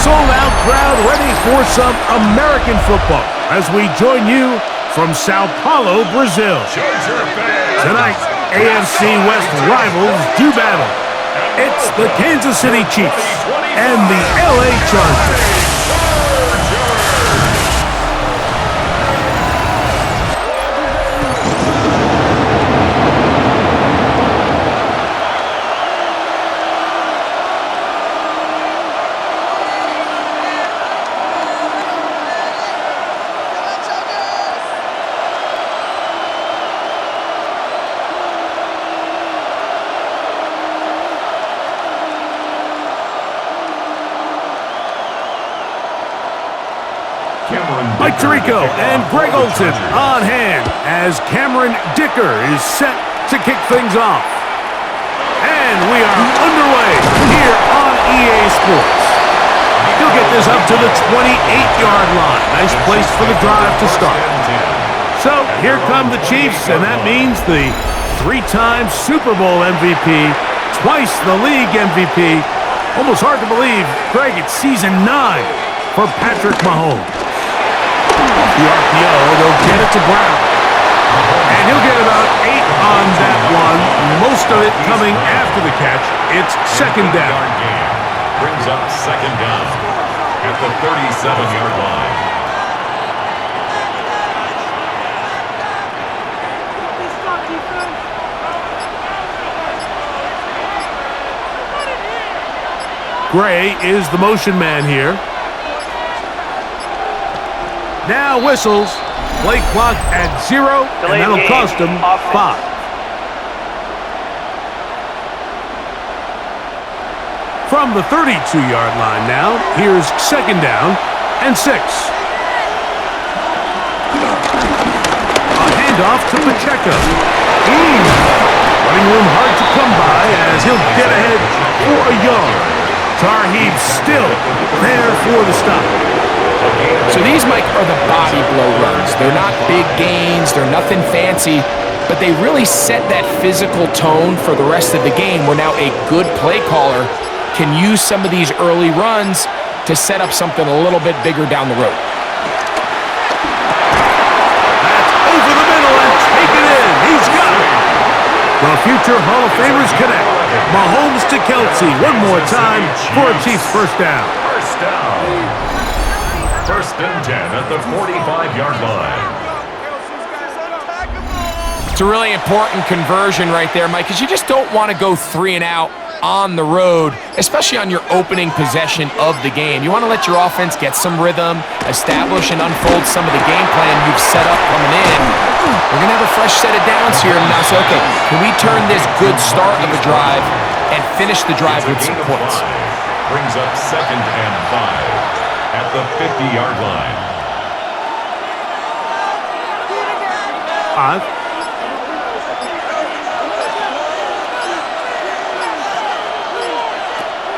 sold-out crowd ready for some American football as we join you from Sao Paulo, Brazil. Tonight, AFC West rivals do battle. It's the Kansas City Chiefs and the LA Chargers. Mike Tirico and Greg Olson on hand as Cameron Dicker is set to kick things off. And we are underway here on EA Sports. He'll get this up to the 28-yard line. Nice place for the drive to start. So here come the Chiefs, and that means the three-time Super Bowl MVP, twice the league MVP. Almost hard to believe, Greg, it's season 9 for Patrick Mahomes. The RPO, they'll get it to Brown. And he'll get about 8 on that one, most of it coming after the catch. It's second down. Brings up second down at the 37-yard line. Gray is the motion man here. Now whistles. Play clock at 0, and that'll cost him 5. From the 32-yard line now, here's second down and 6. A handoff to Pacheco. Running room hard to come by as he'll get ahead for a yard. Tarheeb still there for the stop. So these, Mike, are the body blow runs. They're not big gains, they're nothing fancy, but they really set that physical tone for the rest of the game where now a good play caller can use some of these early runs to set up something a little bit bigger down the road. That's over the middle and taken in. He's got it. The future Hall of Famers connect. Mahomes to Kelsey one more time for a Chiefs first down. First down. First and 10 at the 45-yard line. It's a really important conversion right there, Mike, because you just don't want to go 3 and out on the road, especially on your opening possession of the game. You want to let your offense get some rhythm, establish and unfold some of the game plan you've set up coming in. We're going to have a fresh set of downs here and now say, okay, can we turn this good start of the drive and finish the drive with some points? Brings up second and 5 at the 50-yard line. 5.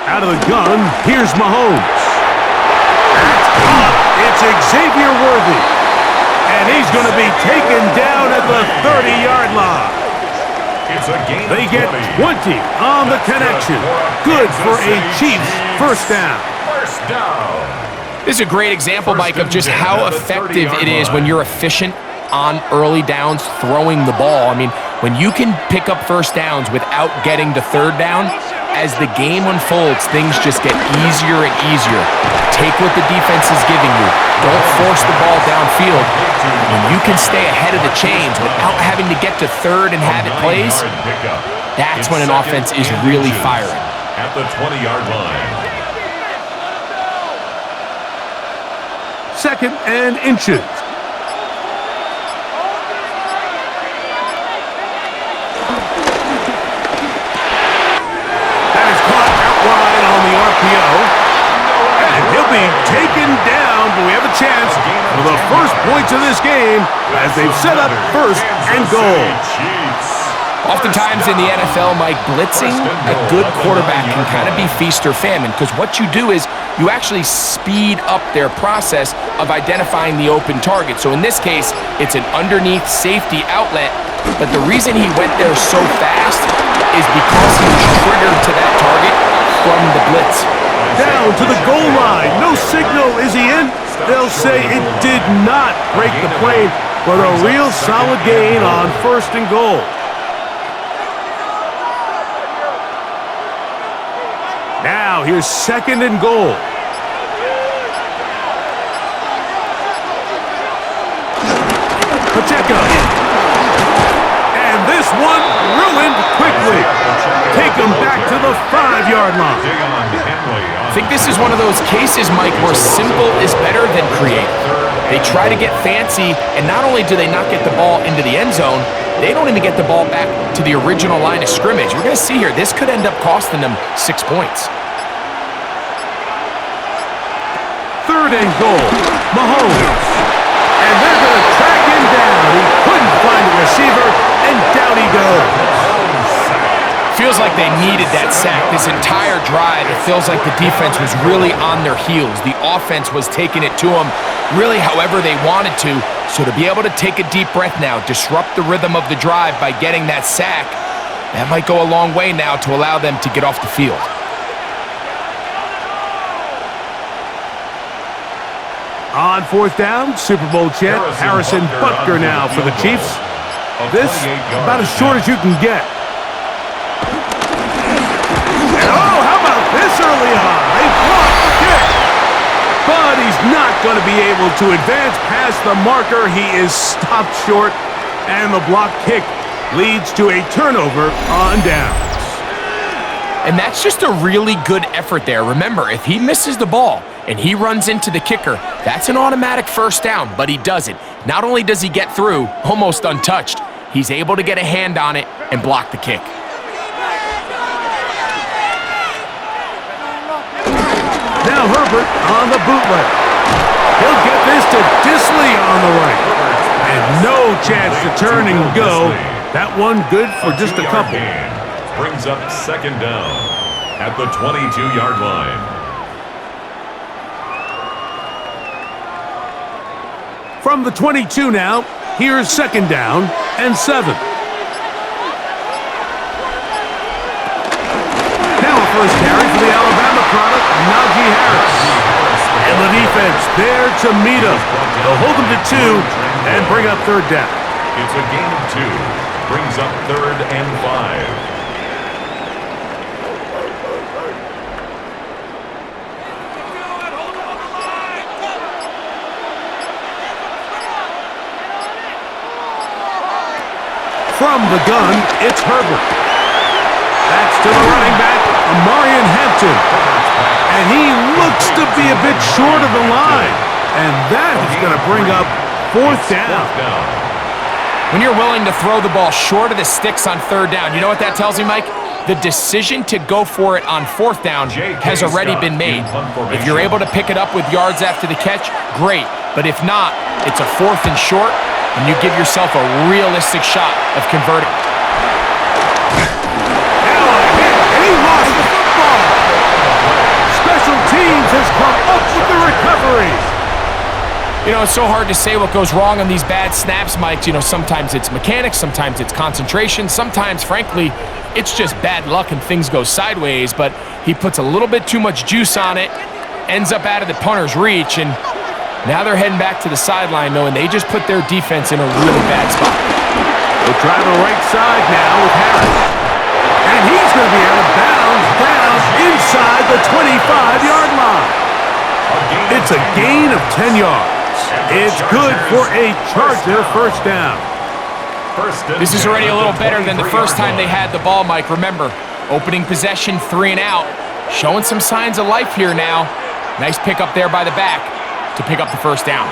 Out of the gun, here's Mahomes. That's caught. It's Xavier Worthy. And he's going to be taken down at the 30-yard line. It's a gain. They get 20 on the connection. Good for a Chiefs first down. First down. This is a great example, Mike, of just how effective it is when you're efficient on early downs throwing the ball. I mean, when you can pick up first downs without getting to third down, as the game unfolds, things just get easier and easier. Take what the defense is giving you. Don't force the ball downfield. When you can stay ahead of the chains without having to get to third and have it plays, that's when an offense is really firing. At the 20-yard line. Second and inches. That is caught out wide on the RPO. And he'll be taken down, but we have a chance for the first points of this game as they've set up first and goal. Oftentimes in the NFL, Mike, blitzing a good quarterback can kind of be feast or famine, because what you do is you actually speed up their process of identifying the open target. So in this case, it's an underneath safety outlet, but the reason he went there so fast is because he was triggered to that target from the blitz. Down to the goal line. No signal. Is he in? They'll say it did not break the plane, but a real solid gain on 1st and goal. Now here's 2nd and goal. Pacheco. And this one ruined quickly. Take him back to the 5-yard line. I think this is one of those cases, Mike, where simple is better than creative. They try to get fancy, and not only do they not get the ball into the end zone, they don't even get the ball back to the original line of scrimmage. We're going to see here, this could end up costing them 6 points. 3rd and goal. Mahomes. And they're going to track him down. He couldn't find the receiver, and down he goes. Feels like they needed that sack this entire drive. It feels like the defense was really on their heels. The offense was taking it to them really however they wanted to. So to be able to take a deep breath now, disrupt the rhythm of the drive by getting that sack, that might go a long way now to allow them to get off the field. On 4th down, Super Bowl champ Harrison Butker now for the Chiefs. This about as short as you can get. And oh, how about this early on? They block the kick. But he's not going to be able to advance past the marker. He is stopped short, and the block kick leads to a turnover on downs. And that's just a really good effort there. Remember, if he misses the ball and he runs into the kicker, that's an automatic 1st down, but he does it. Not only does he get through almost untouched, he's able to get a hand on it and block the kick. Now Herbert on the bootleg. He'll get this to Disley on the right. And no chance to turn and go. That one good for just a couple. Brings up 2nd down at the 22-yard line. From the 22 now, here's 2nd down and 7. Now a first carry for the Alabama product, Najee Harris. And the defense there to meet him. They'll hold him to 2 and bring up 3rd down. It's a gain of 2. Brings up 3rd and 5. From the gun, it's Herbert. That's to the running back, Amarian Hampton. And he looks to be a bit short of the line. And that is going to bring up 4th down. When you're willing to throw the ball short of the sticks on 3rd down, you know what that tells me, Mike? The decision to go for it on 4th down has already been made. If you're able to pick it up with yards after the catch, great. But if not, it's a 4th and short, and you give yourself a realistic shot of converting. Now a hit, and he lost the football. Special teams has come up with the recovery. You know, it's so hard to say what goes wrong on these bad snaps, Mike. You know, sometimes it's mechanics, sometimes it's concentration, sometimes, frankly, it's just bad luck and things go sideways, but he puts a little bit too much juice on it, ends up out of the punter's reach, and now they're heading back to the sideline knowing they just put their defense in a really bad spot. They'll try the right side now with Harris. And he's going to be out of bounds down inside the 25-yard line. It's a gain of 10 yards. It's good for a Charger 1st down. This is already a little better than the first time they had the ball, Mike. Remember, opening possession, 3 and out. Showing some signs of life here now. Nice pick up there by the back to pick up the 1st down.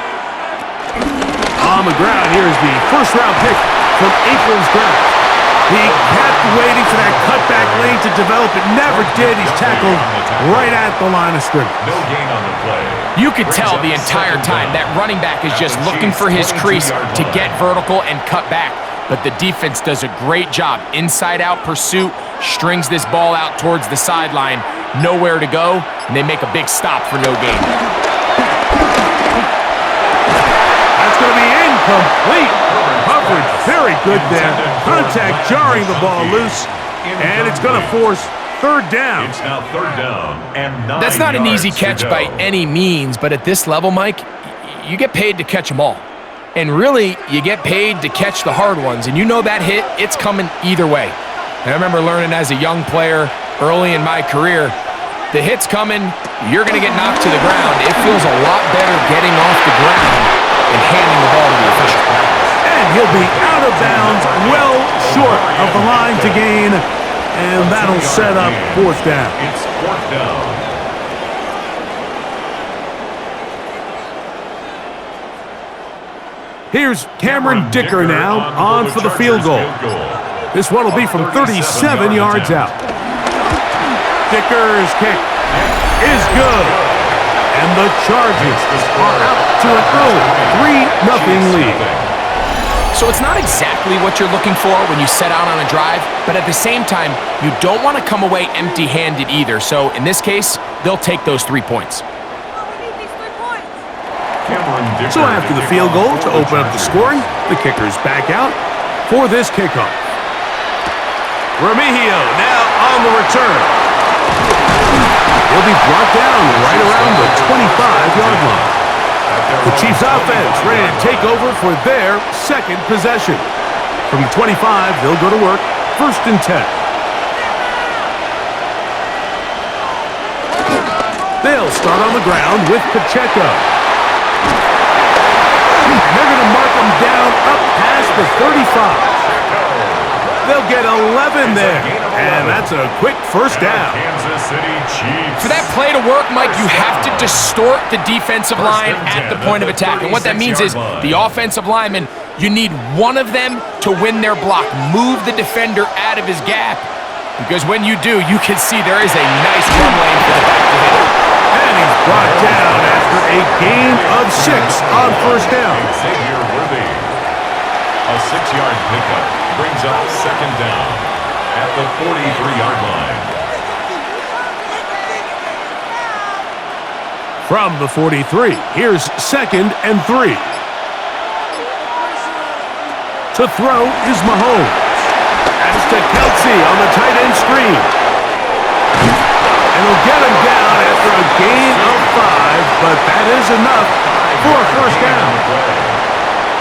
On the ground, here's the 1st-round pick from April's draft. He kept waiting for that cutback lane to develop. It never did. He's tackled right at the line of scrimmage. No gain on the play. You could tell the entire time that running back is just looking for his crease to get vertical and cut back. But the defense does a great job. Inside-out pursuit, strings this ball out towards the sideline. Nowhere to go, and they make a big stop for no gain. That's going to be incomplete. Coverage very good there. Contact jarring the ball loose, and it's going to force third down. It's now third down and 9 That's not an easy yards to catch go. by any means, but at this level, Mike, you get paid to catch them all. And really, you get paid to catch the hard ones. And you know that hit, it's coming either way. And I remember learning as a young player early in my career, the hit's coming, you're going to get knocked to the ground. It feels a lot better getting off the ground and handing the ball to the official. And he'll be out of bounds, well short of the line to gain. And that'll set up fourth down. It's fourth down. Here's Cameron Dicker now on for the field goal. This one will be from 37 yards out. Dicker's kick is good. And the Chargers are out to an early 3-0 lead. So it's not exactly what you're looking for when you set out on a drive, but at the same time, you don't want to come away empty-handed either. So in this case, they'll take those 3 points. So after the field goal to open up the scoring, the kicker's back out for this kickoff. Remigio now on the return. He'll be brought down right around the 25-yard line. The Chiefs offense ready to take over for their second possession. From the 25, they'll go to work, 1st and 10. They'll start on the ground with Pacheco. And they're going to mark him down up past the 35. They'll get 11 there, and that's a quick first down. Kansas City Chiefs. For that play to work, Mike, you have to distort the defensive line at the point of attack. And what that means is the offensive lineman, you need one of them to win their block. Move the defender out of his gap. Because when you do, you can see there is a nice run lane for the back to hit. And he's brought down after a gain of 6 on first down. Xavier Worthy. A 6-yard pickup brings up second down at the 43-yard line. From the 43, here's 2nd and 3. To throw is Mahomes. That's to Kelsey on the tight end screen. And he'll get him down after a gain of 5, but that is enough for a first down.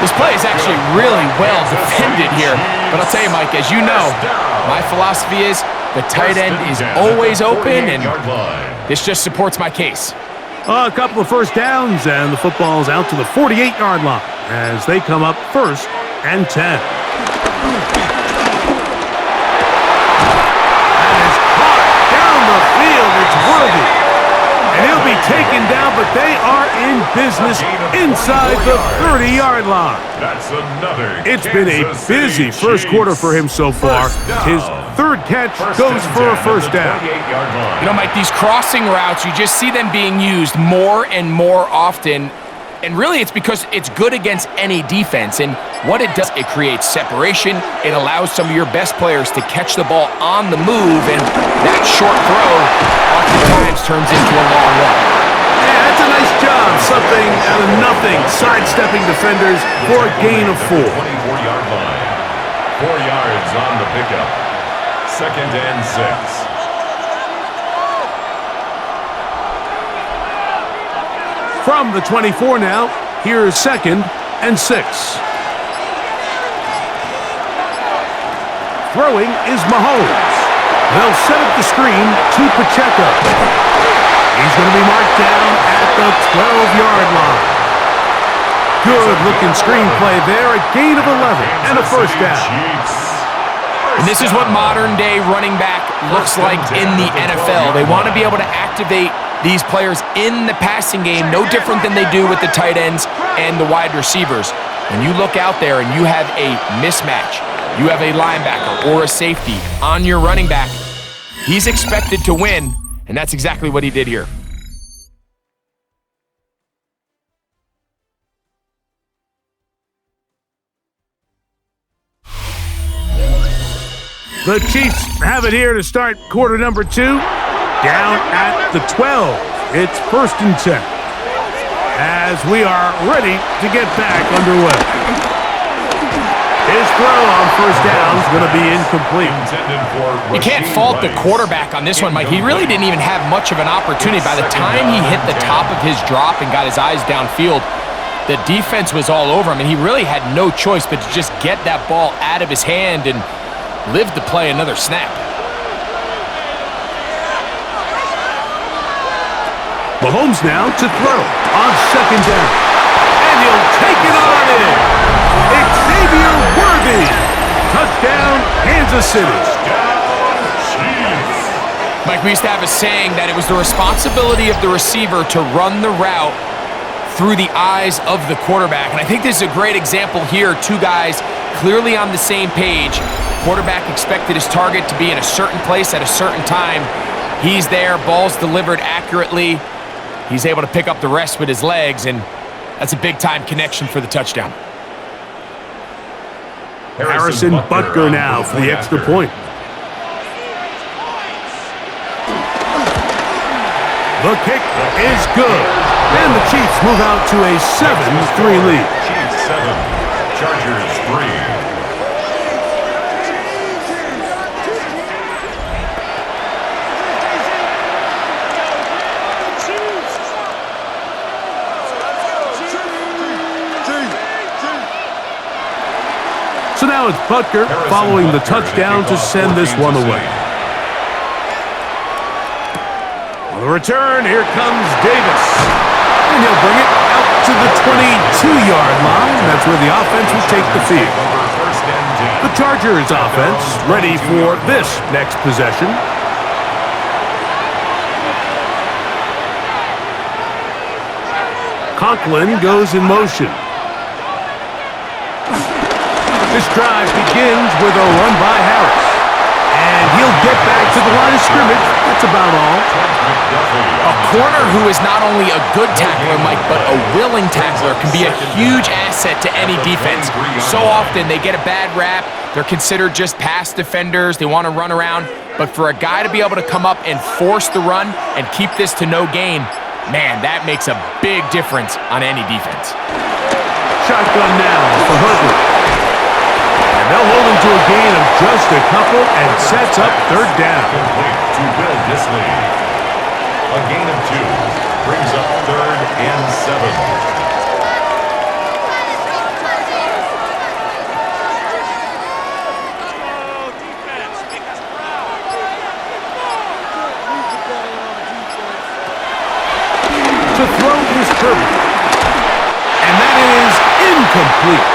This play is actually really well defended here. But I'll tell you, Mike, as you know, my philosophy is the tight end is always open, and this just supports my case. A couple of first downs, and the football's out to the 48-yard line as they come up 1st and 10. That is caught down the field. It's Worthy. And he'll be taken down, but they are in business inside the 30-yard line. That's another. It's been a busy first quarter for him so far. His 3rd catch goes for a first down. You know, Mike, these crossing routes, you just see them being used more and more often. And really, it's because it's good against any defense. And what it does, it creates separation. It allows some of your best players to catch the ball on the move. And that short throw oftentimes turns into a long one. Yeah, that's a nice job. Something out of nothing. Sidestepping defenders for a gain of 4. 24-yard line. 4 yards on the pickup. 2nd and 6. From the 24 now, here's 2nd and 6. Throwing is Mahomes. They'll set up the screen to Pacheco. He's going to be marked down at the 12-yard line. Good-looking screenplay there, a gain of 11 and a first down. And this is what modern-day running back looks like in the NFL. They want to be able to activate these players in the passing game, no different than they do with the tight ends and the wide receivers. When you look out there and you have a mismatch, you have a linebacker or a safety on your running back, he's expected to win, and that's exactly what he did here. The Chiefs have it here to start quarter number 2. Down at the 12. It's 1st and 10. As we are ready to get back underway. His throw on first down is going to be incomplete. You can't fault the quarterback on this one, Mike. He really didn't even have much of an opportunity. By the time he hit the top of his drop and got his eyes downfield, the defense was all over him, and he really had no choice but to just get that ball out of his hand and live to play another snap. Mahomes now to throw on second down. And he'll take it on in. Xavier Worthy. Touchdown, Kansas City. Mike, we used to have a saying that it was the responsibility of the receiver to run the route through the eyes of the quarterback. And I think this is a great example here. Two guys clearly on the same page. Quarterback expected his target to be in a certain place at a certain time. He's there, ball's delivered accurately. He's able to pick up the rest with his legs, and that's a big-time connection for the touchdown. Harrison Butker now for the extra point. The kick is good. And the Chiefs move out to a 7-3 lead. Chiefs 7, Chargers 3. So now it's Butker following the touchdown to send this one away. On the return, here comes Davis. And he'll bring it out to the 22-yard line. That's where the offense will take the field. The Chargers offense ready for this next possession. Conklin goes in motion. This drive begins with a run by Harris. And he'll get back to the line of scrimmage. That's about all. A corner who is not only a good tackler, Mike, but a willing tackler can be a huge asset to any defense. So often they get a bad rap. They're considered just pass defenders. They want to run around. But for a guy to be able to come up and force the run and keep this to no gain, man, that makes a big difference on any defense. Shotgun now for Herbert. And they'll hold him to a gain of just a couple and sets up third down. Complete to Will Disley. A gain of 2 brings up 3rd and 7. To throw is Herbert. And that is incomplete.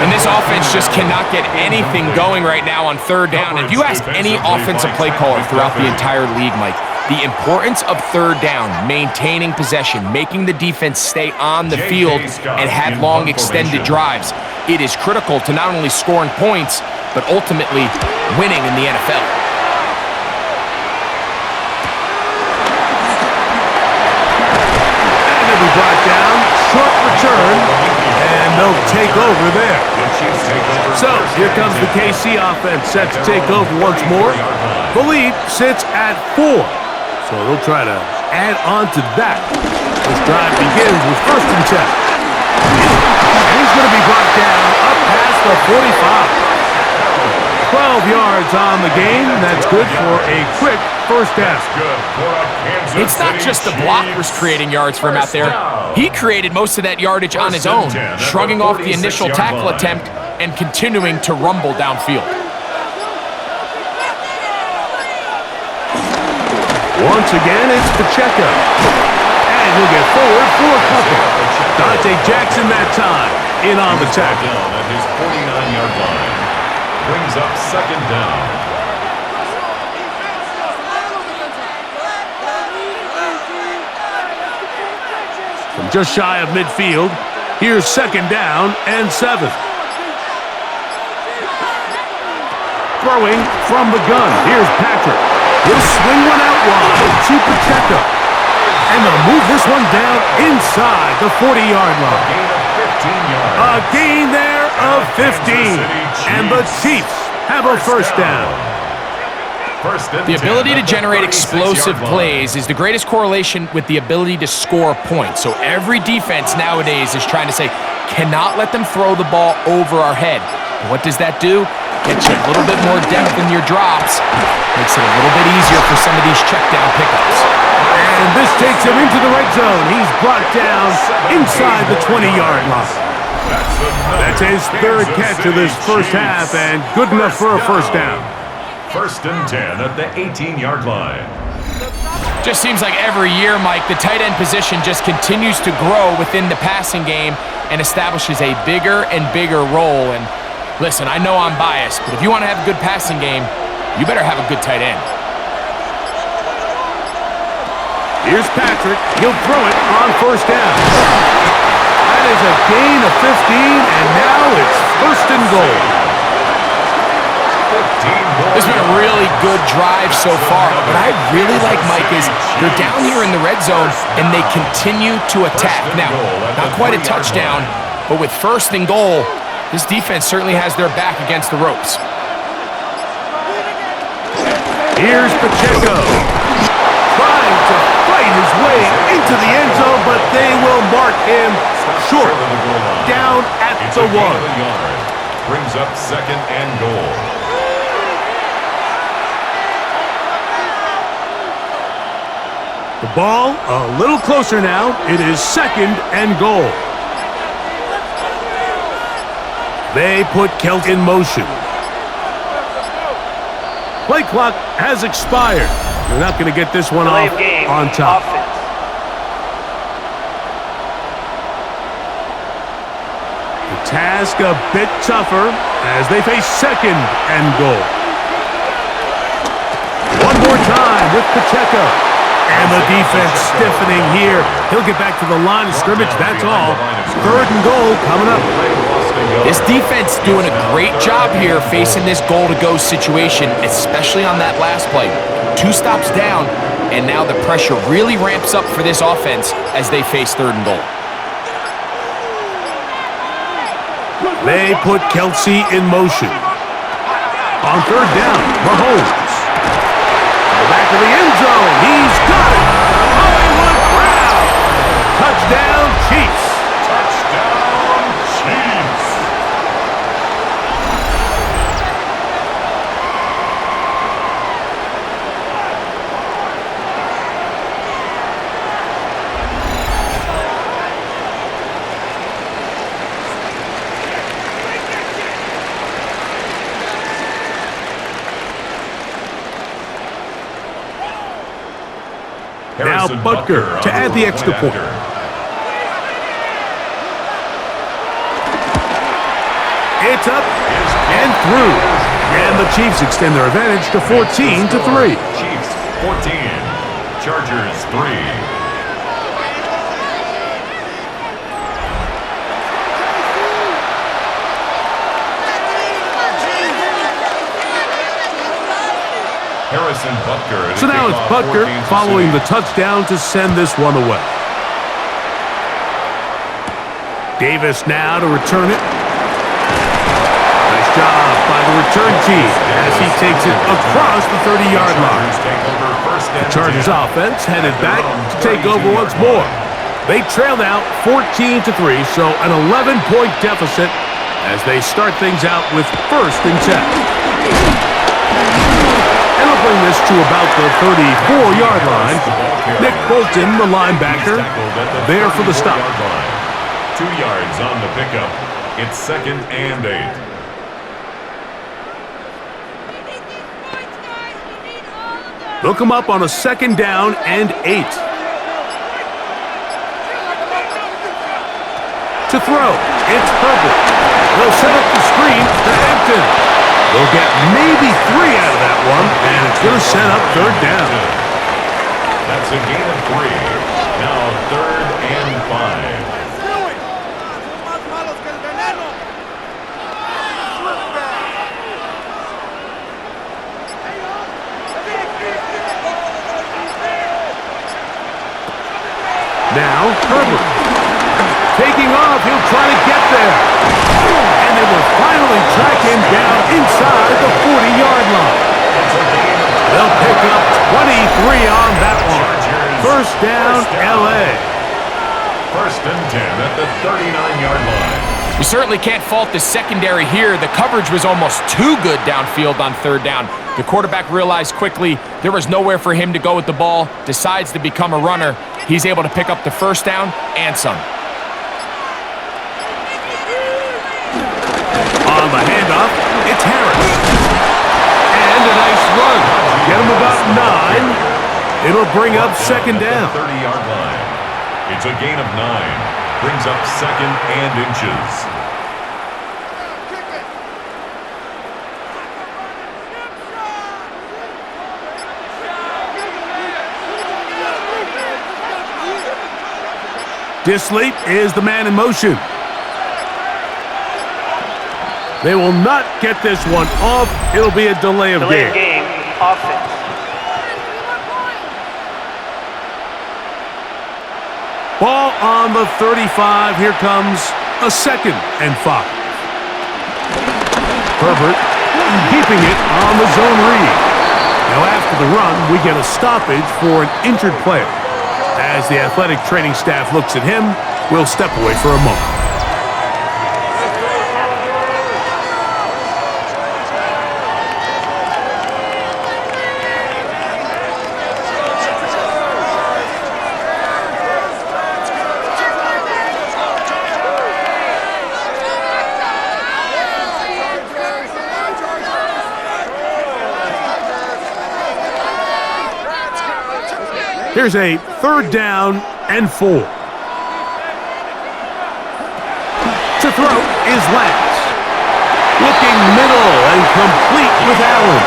And this offense just cannot get anything going right now on third down. If you ask any offensive play caller throughout the entire league, Mike, the importance of third down, maintaining possession, making the defense stay on the field and have long extended drives, it is critical to not only scoring points, but ultimately winning in the NFL. And it'll be brought down, short return, and they'll take over there. So here comes the KC offense set to take over once more. The lead sits at 4. So they'll try to add on to that. This drive begins with 1st and 10. He's going to be brought down up past the 45. 12 yards on the game. That's good for a quick first down. It's not just the blockers creating yards for him out there. He created most of that yardage on his own, shrugging off the initial tackle attempt and continuing to rumble downfield. Once again, it's Pacheco. And he'll get forward for a couple. Dante Jackson that time in on the tackle. At his 49-yard line. Brings up 2nd down. From just shy of midfield, here's 2nd down and 7. Throwing from the gun, here's Patrick. He'll swing one out wide to Pacheco. And they'll move this one down inside the 40-yard line. A gain there of 15. And the Chiefs have a first down. The ability to generate explosive plays is the greatest correlation with the ability to score points. So every defense nowadays is trying to say, cannot let them throw the ball over our head. And what does that do? Gets you a little bit more depth in your drops. Makes it a little bit easier for some of these check down pickups. And this takes him into the red zone. He's brought down inside the 20-yard line. That's his third catch of this first half, and good enough for a first down. 1st and 10 at the 18-yard line. Just seems like every year, Mike, the tight end position just continues to grow within the passing game and establishes a bigger and bigger role. And listen, I know I'm biased, but if you want to have a good passing game, you better have a good tight end. Here's Patrick. He'll throw it on first down. That is a gain of 15, and now it's 1st and goal. This has been a really good drive so far. What I really like, Mike, is they're down here in the red zone, and they continue to attack. Now, not quite a touchdown, but with 1st and goal, this defense certainly has their back against the ropes. Here's Pacheco. Trying to fight his way into the end zone, but they will mark him short. Down at the 1. Brings up 2nd and goal. The ball a little closer now. It is 2nd and goal. They put Kelt in motion. Play clock has expired. They're not going to get this one off on top. The task a bit tougher as they face 2nd and goal. One more time with Pacheco. And the defense stiffening here. He'll get back to the line of scrimmage, that's all. 3rd and goal coming up. This defense doing a great job here facing this goal-to-go situation, especially on that last play. 2 stops down, and now the pressure really ramps up for this offense as they face 3rd and goal. They put Kelsey in motion. On 3rd down, Mahomes. Back to the end zone. He's got it. Hollywood Brown. Touchdown, Chiefs. Touchdown, Chiefs. Now Butker to add the extra point. It's up and through. And the Chiefs extend their advantage to 14-3. Chiefs 14, Chargers 3. So now it's Butker following the touchdown to send this one away. Davis now to return it. Nice job by the return team as he takes it across the 30-yard line. The Chargers offense headed back to take over once more. They trail now 14-3, so an 11-point deficit as they start things out with 1st and 10. And they'll bring this to about the 34-yard line. Nick Bolton, the linebacker, there for the stop. 2 yards on the pickup. It's 2nd and 8. They'll come up on a 2nd down and 8. To throw, it's Herbert. They'll set up the screen to Hampton. They'll get maybe 3 out of that one, and it's going to set up 3rd down. That's a gain of 3. Now 3rd and 5. Now Herbert. Taking off, he'll try to get there. And they will finally track him down inside the 40-yard line. They'll pick up 23 on that one. First down, L.A. First and 10 at the 39-yard line. You certainly can't fault the secondary here. The coverage was almost too good downfield on third down. The quarterback realized quickly there was nowhere for him to go with the ball, decides to become a runner. He's able to pick up the first down and some. On the handoff, it's Harris. And a nice run. Get him about 9. It'll bring up second down. 30-yard line. It's a gain of 9. Brings up second and inches. Disley is the man in motion. They will not get this one off. It'll be a delay of game. Offense. Ball on the 35. Here comes a 2nd and 5. Herbert keeping it on the zone read. Now after the run, we get a stoppage for an injured player. As the athletic training staff looks at him, we'll step away for a moment. Here's a 3rd down and 4. To throw is Lance. Looking middle and complete with Allen.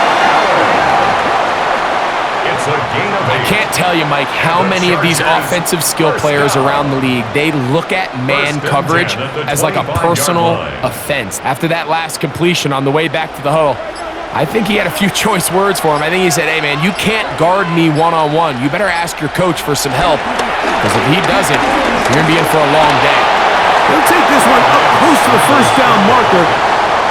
It's a gain of 8. I can't tell you, Mike, how many of these offensive skill players around the league, they look at man coverage as like a personal offense. After that last completion on the way back to the huddle, I think he had a few choice words for him. I think he said, hey, man, you can't guard me one-on-one. You better ask your coach for some help, because if he doesn't, you're going to be in for a long day. They'll take this one up close to the first down marker.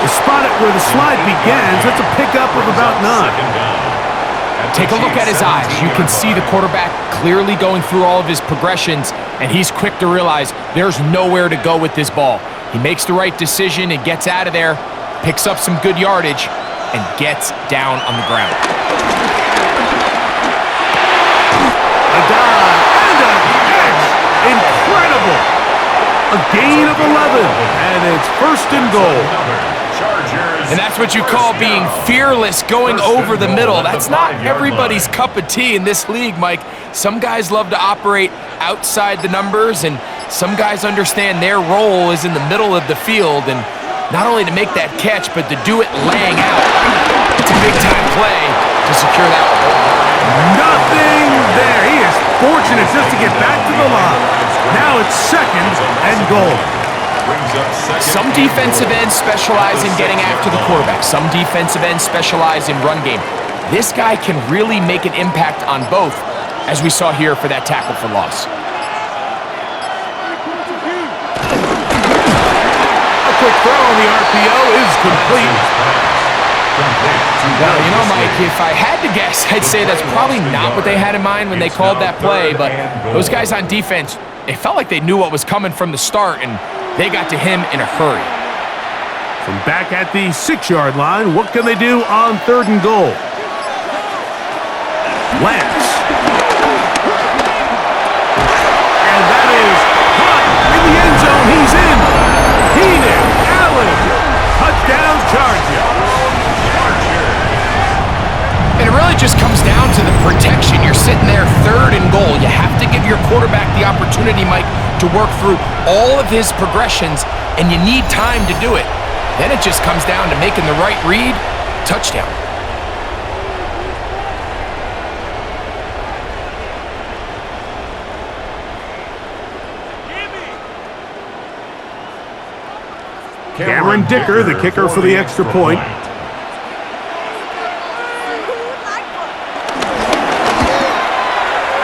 They spot it where the slide begins. That's a pickup of about 9. Take a look at his eyes. You can see the quarterback clearly going through all of his progressions, and he's quick to realize there's nowhere to go with this ball. He makes the right decision and gets out of there, picks up some good yardage, and gets down on the ground. A dive and a catch. Incredible. A gain of 11, and it's 1st and goal. And that's what you call being fearless, going over the middle. That's not everybody's cup of tea in this league, Mike. Some guys love to operate outside the numbers, and some guys understand their role is in the middle of the field, and not only to make that catch, but to do it laying out. It's a big-time play to secure that one. Nothing there. He is fortunate just to get back to the line. Now it's 2nd and goal. Some defensive ends specialize in getting after the quarterback. Some defensive ends specialize in run game. This guy can really make an impact on both, as we saw here for that tackle for loss. Quick throw on the RPO is complete. Well, you know, Mike, if I had to guess, I'd say that's probably not what they had in mind when they called that play, but those guys on defense, it felt like they knew what was coming from the start, and they got to him in a hurry. From back at the 6-yard line, what can they do on 3rd and goal? Lance. And that is caught in the end zone. He's in. Keenan Allen. Touchdown Chargers. And it really just comes down to the protection. You're sitting there 3rd and goal. You have to give your quarterback the opportunity, Mike, to work through all of his progressions, and you need time to do it. Then it just comes down to making the right read. Touchdown. Cameron Dicker, the kicker for the extra point.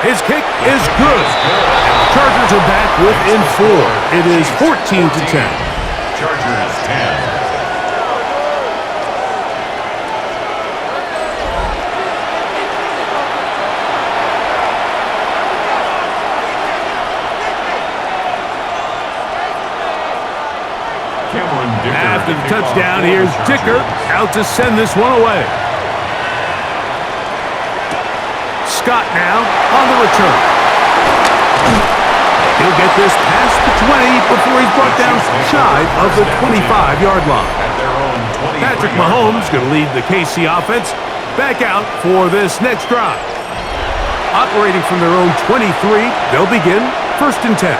His kick is good. Chargers are back within 4. It is 14-10. Chargers 10. touchdown. Here's Dicker out to send this one away. Scott now on the return. He'll get this past the 20 before he's brought down shy of the 25-yard line. Patrick Mahomes going to lead the KC offense back out for this next drive. Operating from their own 23, they'll begin 1st and 10.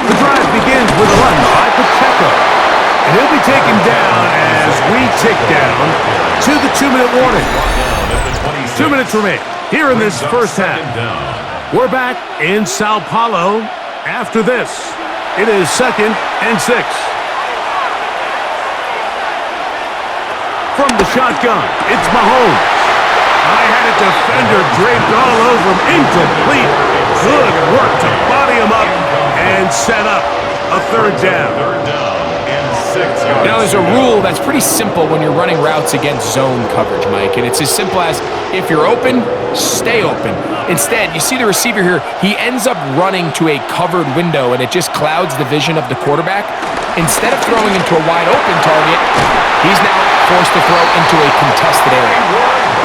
The drive begins with a run by Pacheco. And he'll be taken down as we tick down to the 2-minute warning. 2 minutes remain here in this first half. We're back in Sao Paulo after this. It is 2nd and 6. From the shotgun, it's Mahomes. I had a defender draped all over him. Incomplete. Good work to body him up and set up a 3rd down. You know, there's a rule that's pretty simple when you're running routes against zone coverage, Mike, and it's as simple as if you're open, stay open. Instead, you see the receiver here, he ends up running to a covered window, and it just clouds the vision of the quarterback. Instead of throwing into a wide open target, he's now forced to throw into a contested area.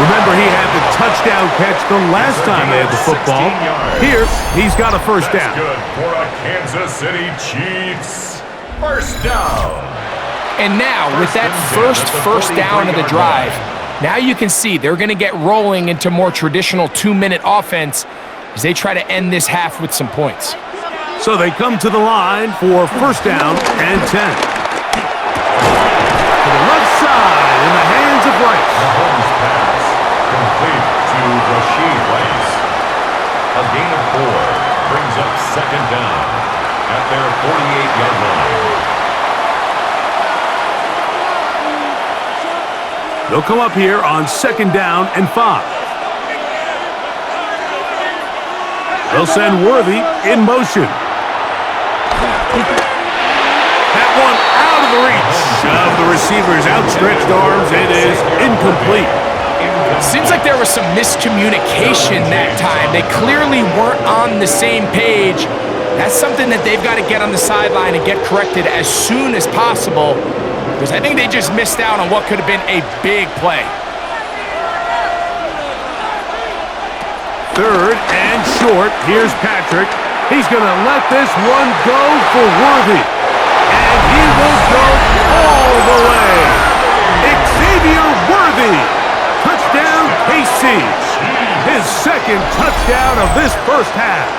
Remember, he had the touchdown catch the last time they had the football. Here, he's got a 1st down. Good for a Kansas City Chiefs. 1st down. And now, with that first down of the drive, now you can see they're going to get rolling into more traditional 2-minute offense as they try to end this half with some points. So they come to the line for 1st down and 10. To the left side in the hands of Rice. Mahomes pass complete to Rashid Rice. A gain of 4 brings up 2nd down at their 48-yard line. They'll come up here on 2nd down and 5. They'll send Worthy in motion. That one out of the reach of the receiver's outstretched arms. It is incomplete. Seems like there was some miscommunication that time. They clearly weren't on the same page. That's something that they've got to get on the sideline and get corrected as soon as possible, because I think they just missed out on what could have been a big play. 3rd and short. Here's Patrick. He's going to let this one go for Worthy. And he will go all the way. Xavier Worthy. Touchdown, KC. His 2nd touchdown of this first half.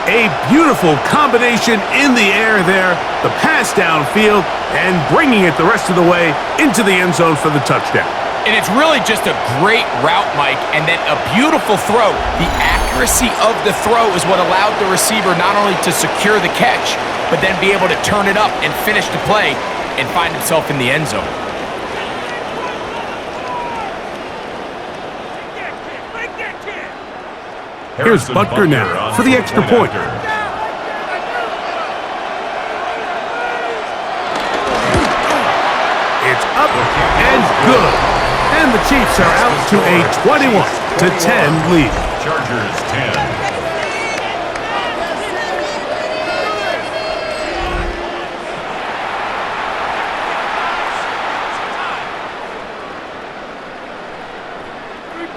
A beautiful combination in the air there. The pass downfield and bringing it the rest of the way into the end zone for the touchdown. And it's really just a great route, Mike, and then a beautiful throw. The accuracy of the throw is what allowed the receiver not only to secure the catch, but then be able to turn it up and finish the play and find himself in the end zone. Here's Butker now for the extra point. It's up and good. And the Chiefs are out to a 21-10 lead. Chargers 10.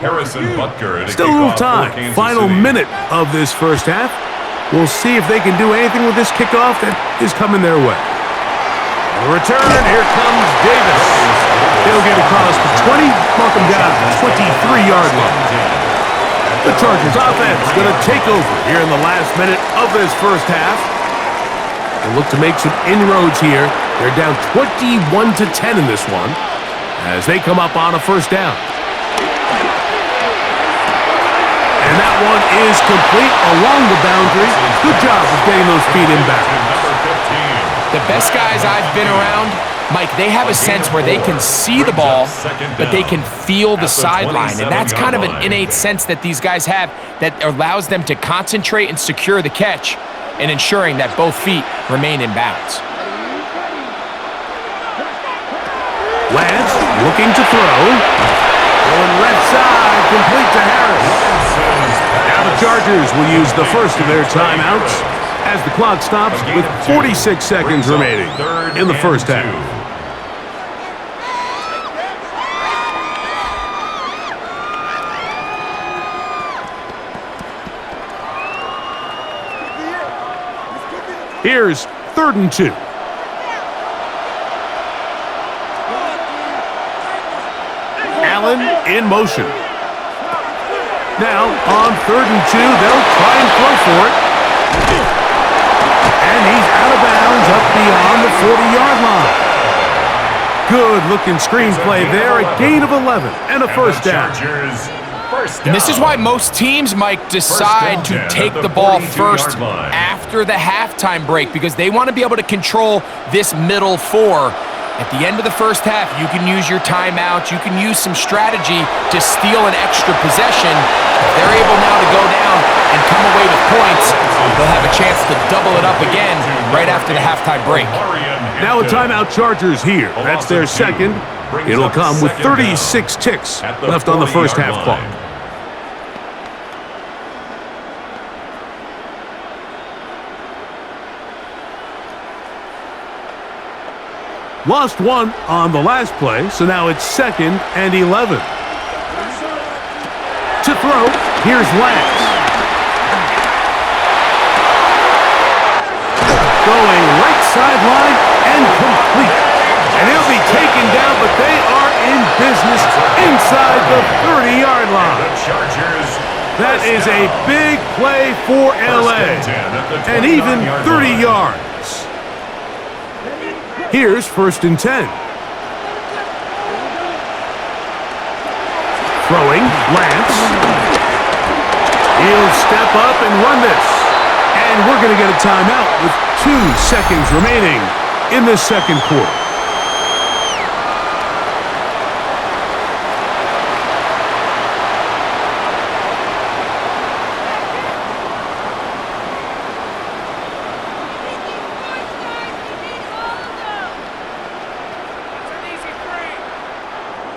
Harrison Butker. Still a little time. Final minute of this first half. We'll see if they can do anything with this kickoff that is coming their way. The return, here comes Davis. He'll get across the 20, mark him down to the 23-yard line. The Chargers offense going to take over here in the last minute of this first half. They'll look to make some inroads here. They're down 21-10 in this one as they come up on a 1st down. And that one is complete along the boundary. Good job of getting those feet in back. The best guys I've been around, Mike, they have a sense where they can see the ball, but they can feel the sideline. And that's kind of an innate sense that these guys have that allows them to concentrate and secure the catch and ensuring that both feet remain in bounds. Lance looking to throw. Going left side, complete to Harris. Now the The Chargers will use the first of their timeouts as the clock stops with 46 seconds remaining in the first half. Here's 3rd and 2. Allen in motion. Now on 3rd and 2, they'll try and throw for it. And he's out of bounds up beyond the 40-yard line. Good-looking screenplay there, a gain of 11 and a first down. And this is why most teams, Mike, decide to take the ball first after the halftime break, because they want to be able to control this middle four. At the end of the first half, you can use your timeout. You can use some strategy to steal an extra possession. If they're able now to go down and come away with points, they'll have a chance to double it up again right after the halftime break. Now a timeout Chargers here. That's their second. It'll come with 36 ticks left on the first half clock. Lost one on the last play, so now it's 2nd and 11. To throw, here's Lance. Going right sideline and complete. And he'll be taken down, but they are in business inside the 30-yard line. That is a big play for LA. And even 30 yards. Here's 1st and 10. Throwing, Lance. He'll step up and run this. And we're going to get a timeout with 2 seconds remaining in the second quarter.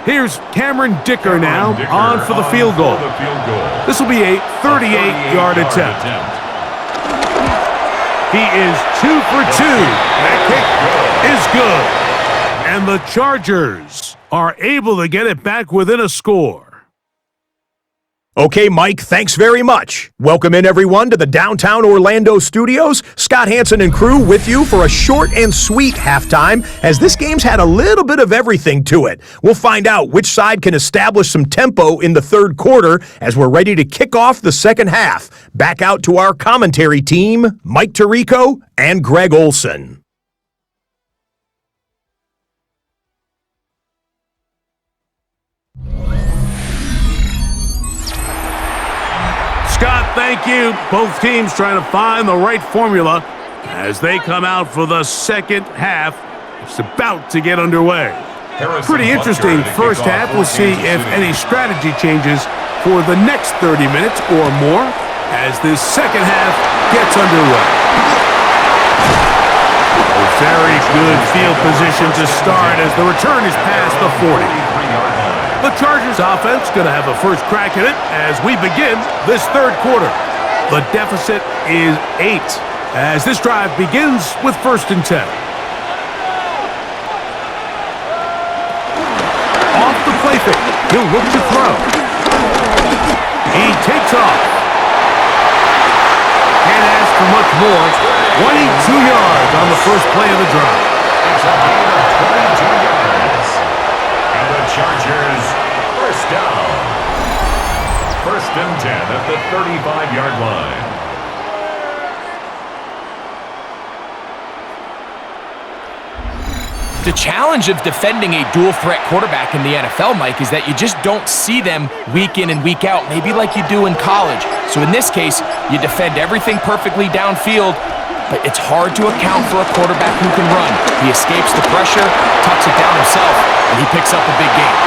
Here's Cameron Dicker now on for the field goal. This will be a 38-yard attempt. He is 2 for 2. That kick is good. And the Chargers are able to get it back within a score. Okay, Mike, thanks very much. Welcome in, everyone, to the downtown Orlando studios. Scott Hansen and crew with you for a short and sweet halftime, as this game's had a little bit of everything to it. We'll find out which side can establish some tempo in the third quarter as we're ready to kick off the second half. Back out to our commentary team, Mike Tirico and Greg Olson. Scott, thank you. Both teams trying to find the right formula as they come out for the second half. It's about to get underway. Pretty interesting first half. We'll see if any strategy changes for the next 30 minutes or more as this second half gets underway. A very good field position to start as the return is past the 40. The Chargers offense going to have a first crack at it as we begin this third quarter. The deficit is 8 as this drive begins with 1st and 10. Off the play fake, he'll look to throw. He takes off. Can't ask for much more. 22 yards on the first play of the drive. It's a gain of 22 yards. And the Chargers first down. 1st and 10 at the 35-yard line. The challenge of defending a dual-threat quarterback in the NFL, Mike, is that you just don't see them week in and week out, maybe like you do in college. So in this case, you defend everything perfectly downfield, but it's hard to account for a quarterback who can run. He escapes the pressure, tucks it down himself, and he picks up a big gain.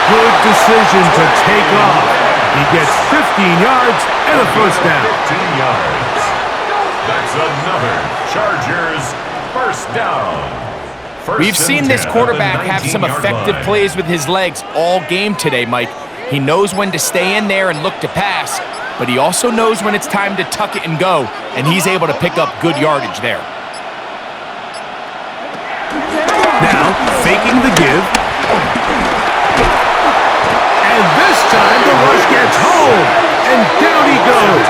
Good decision to take off. He gets 15 yards and a first down. 15 yards. That's another Chargers first down. We've seen this quarterback have some effective plays with his legs all game today, Mike. He knows when to stay in there and look to pass. but he also knows when it's time to tuck it and go, and he's able to pick up good yardage there. Now, faking the give. And this time, the rush gets home. And down he goes.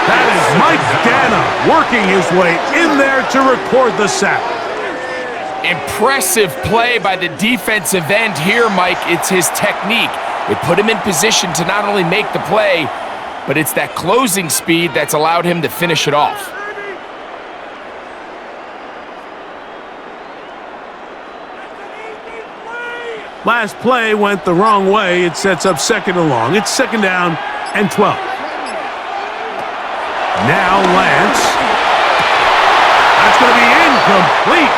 That is Mike Dana working his way in there to record the sack. Impressive play by the defensive end here, Mike. It's his technique. It put him in position to not only make the play, but it's that closing speed that's allowed him to finish it off. Last play went the wrong way. It sets up second and long. It's second down and 12. Now Lance. That's going to be incomplete.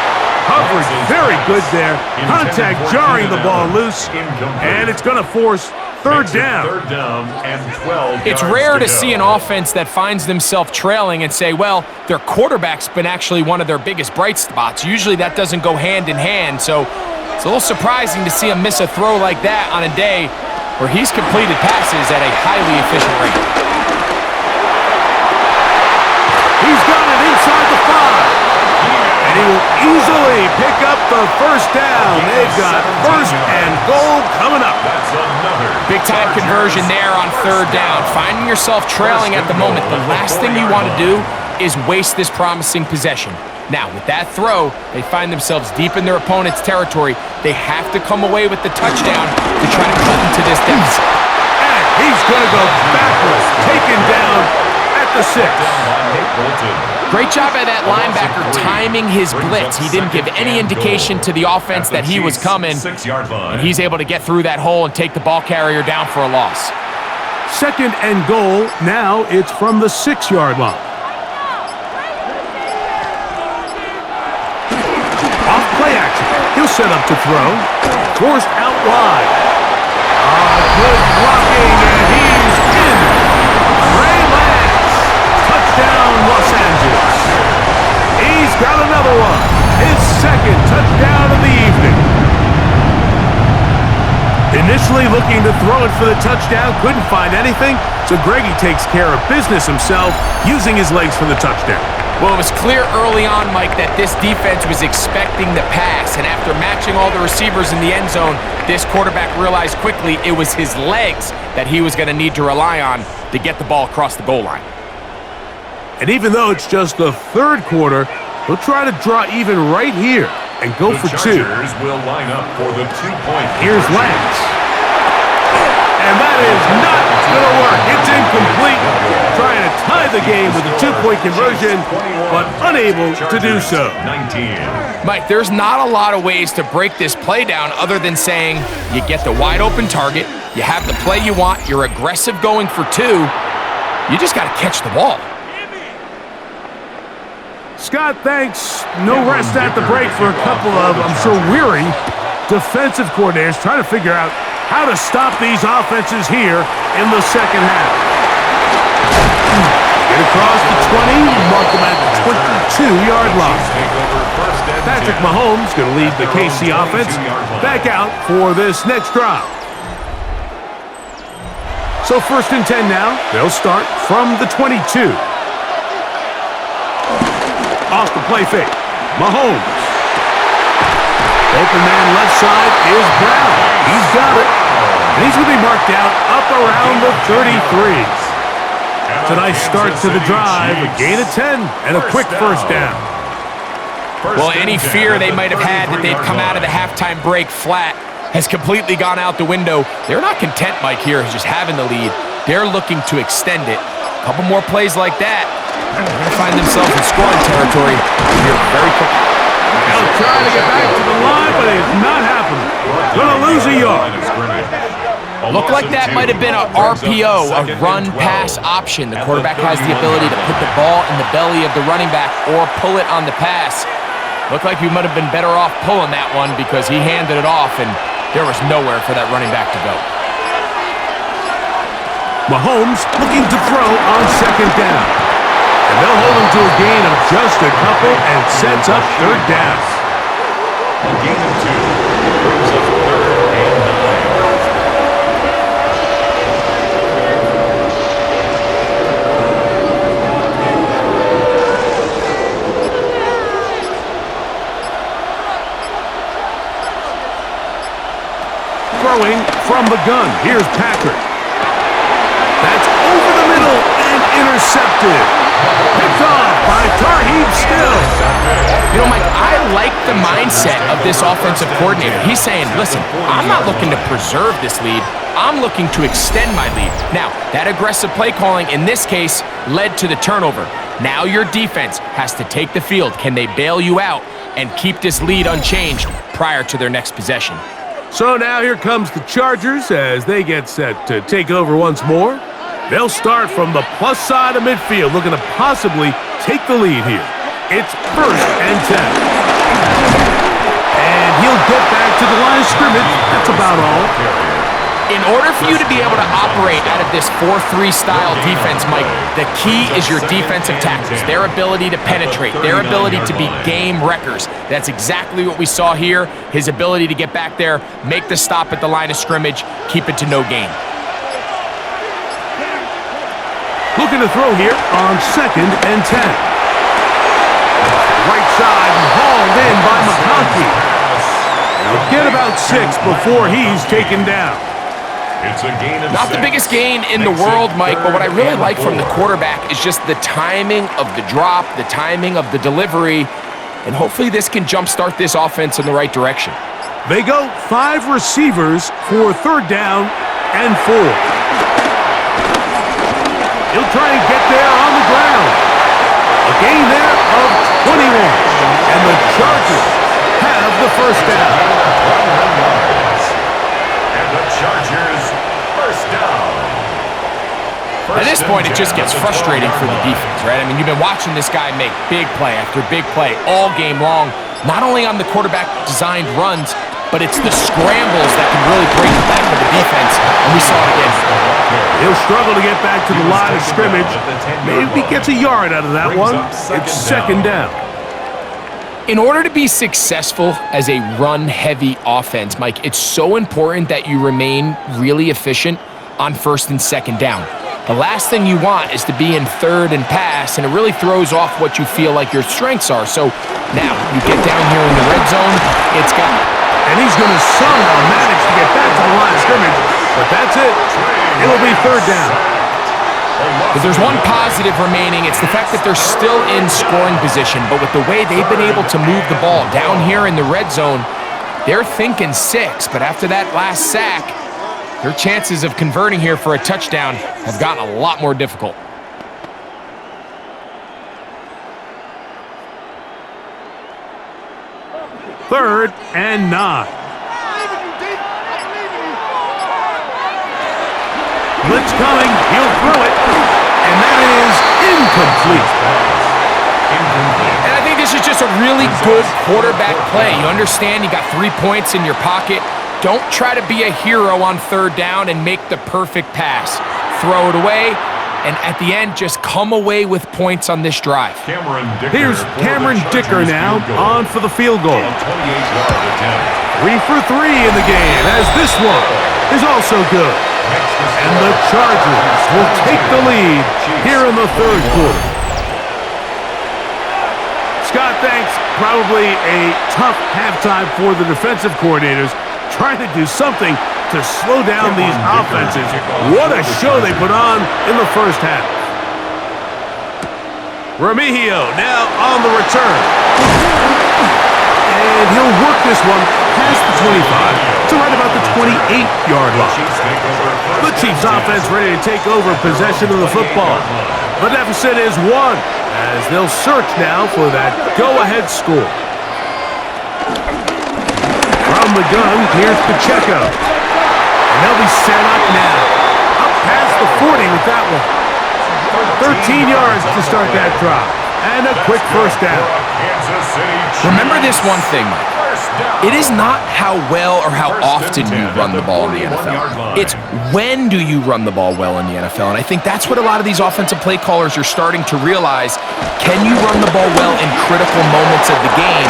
Coverage very good there. Contact jarring the ball loose. And it's going to force third down. Third down and 12 It's yards rare to go. see an offense that finds themselves trailing and say, well, their quarterback's been actually one of their biggest bright spots. Usually that doesn't go hand in hand. So it's a little surprising to see him miss a throw like that on a day where he's completed passes at a highly efficient rate. He's got it inside the 5. And he will easily pick up the first down. They've got first and goal coming up. That's another Big-time conversion there on third down. Finding yourself trailing at the moment, the last thing you want to do is waste this promising possession. Now, with that throw, they find themselves deep in their opponent's territory. They have to come away with the touchdown to try to cut into this deficit. And he's going to go backwards, taken down at the 6. Great job by that linebacker timing his blitz. He didn't give any indication to the offense that he was coming, and he's able to get through that hole and take the ball carrier down for a loss. Second and goal. Now it's from the 6-yard line. Off play action. He'll set up to throw. Forced out wide. Good blocking, and he's in. Trey Lance. Touchdown, Los Angeles. He's got another one. His second touchdown of the evening. Initially looking to throw it for the touchdown, couldn't find anything, so Greggy takes care of business himself, using his legs for the touchdown. Well, it was clear early on, Mike, that this defense was expecting the pass, and after matching all the receivers in the end zone, this quarterback realized quickly it was his legs that he was going to need to rely on to get the ball across the goal line. And even though it's just the third quarter, he'll try to draw even right here and go for 2. Chargers will line up for the 2-point. Here's Lance. And that is not going to work. It's incomplete. Trying to tie the game with a 2-point conversion, but unable to do so. 19. Mike, there's not a lot of ways to break this play down other than saying you get the wide open target, you have the play you want, you're aggressive going for 2, you just got to catch the ball. Scott, thanks. No rest at the break for a couple of, I'm sure, weary defensive coordinators trying to figure out how to stop these offenses here in the second half. Get across the 20, mark them at the 22-yard line. Patrick Mahomes going to lead the KC offense back out for this next drive. So first and 10 now. They'll start from the 22. Off the play fake. Mahomes. Open man left side is Brown. He's got it. And he's going to be marked out up around the 33. It's a nice start to the drive. A gain of 10 and a quick first down. Well, any fear they might have had that they'd come out of the halftime break flat has completely gone out the window. They're not content, Mike, here, just having the lead. They're looking to extend it. A couple more plays like that, they're going to find themselves in scoring territory here very quickly. They'll try to get back to the line, but it's not happening. Going to lose a yard. Looked like that might have been a RPO, a run-pass option. The quarterback has the ability to put the ball in the belly of the running back or pull it on the pass. Looked like he might have been better off pulling that one because he handed it off, and there was nowhere for that running back to go. Mahomes looking to throw on second down. And they'll hold him to a gain of just a couple and sets up third down. A gain of 2 brings up third and 9. throwing from the gun. Here's Patrick. That's over the middle and intercepted. Picked off by Tarheeb Still. You know, Mike, I like the mindset of this offensive coordinator. He's saying, listen, I'm not looking to preserve this lead. I'm looking to extend my lead. Now, that aggressive play calling in this case led to the turnover. Now your defense has to take the field. Can they bail you out and keep this lead unchanged prior to their next possession? So now here comes the Chargers as they get set to take over once more. They'll start from the plus side of midfield, looking to possibly take the lead here. It's 1st and 10. And he'll get back to the line of scrimmage. That's about all. In order for you to be able to operate out of this 4-3 style defense, Mike, the key is your defensive tackles, their ability to penetrate, their ability to be game wreckers. That's exactly what we saw here, his ability to get back there, make the stop at the line of scrimmage, keep it to no gain. Looking to throw here on 2nd and 10. Right side and hauled in by McConkey. He'll get about 6 before he's taken down. It's a gain of Not the 6. biggest gain in the world, Mike, but what I really like from the quarterback is just the timing of the drop, the timing of the delivery, and hopefully this can jumpstart this offense in the right direction. They go 5 receivers for 3rd down and 4. He'll try and get there on the ground. A gain there of 21. And the Chargers have the 1st down. And the Chargers, 1st down. At this point, it just gets frustrating for the defense, right? I mean, you've been watching this guy make big play after big play all game long, not only on the quarterback-designed runs, but it's the scrambles that can really break the back of the defense, and we saw it again. He'll struggle to get back to the line of scrimmage. Maybe gets a yard out of that one. It's 2nd down. In order to be successful as a run-heavy offense, Mike, it's so important that you remain really efficient on 1st and 2nd down. The last thing you want is to be in 3rd and pass, and it really throws off what you feel like your strengths are. So now you get down here in the red zone, it's got And he's going to somehow manage to get back to the line of scrimmage. But that's it. It'll be 3rd down. If there's one positive remaining, it's the fact that they're still in scoring position. But with the way they've been able to move the ball down here in the red zone, they're thinking 6. But after that last sack, their chances of converting here for a touchdown have gotten a lot more difficult. Third and 9. Blitz coming. He'll throw it. And that is incomplete. And I think this is just a really good quarterback play. You understand you got 3 points in your pocket. Don't try to be a hero on 3rd down and make the perfect pass. Throw it away, and at the end, just come away with points on this drive. Here's Cameron Dicker now on for the field goal. 28-yard attempt. 3 for 3 in the game, as this one is also good. And the Chargers will take the lead here in the 3rd quarter. Scott, thanks. Probably a tough halftime for the defensive coordinators, trying to do something to slow down these offenses. What a show they put on in the 1st half. Remigio now on the return. And he'll work this one past the 25 to right about the 28-yard line. The Chiefs offense ready to take over possession of the football. The deficit is 1 as they'll search now for that go-ahead score. From the gun, here's Pacheco. And they'll be set up now. Up past the 40 with that one. 13 yards to start that drive. And a quick 1st down. Remember this one thing, Mike. It is not how well or how often you run the ball in the NFL. It's when do you run the ball well in the NFL. And I think that's what a lot of these offensive play callers are starting to realize. Can you run the ball well in critical moments of the game?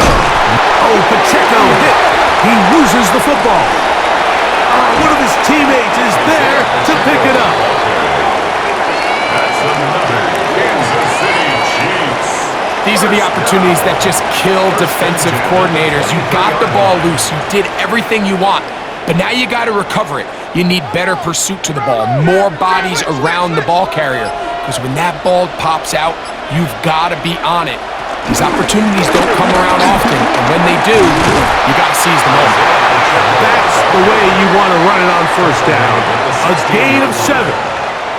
Oh, Pacheco hit. He loses the football. One of his teammates is there to pick it up. That's another Kansas City Chiefs. These are the opportunities that just kill defensive coordinators. You got the ball loose. You did everything you want. but now you got to recover it. You need better pursuit to the ball, more bodies around the ball carrier, because when that ball pops out, you've got to be on it. These opportunities don't come around often, and when they do, you got to seize the moment. That's the way you want to run it on first down. A gain of 7.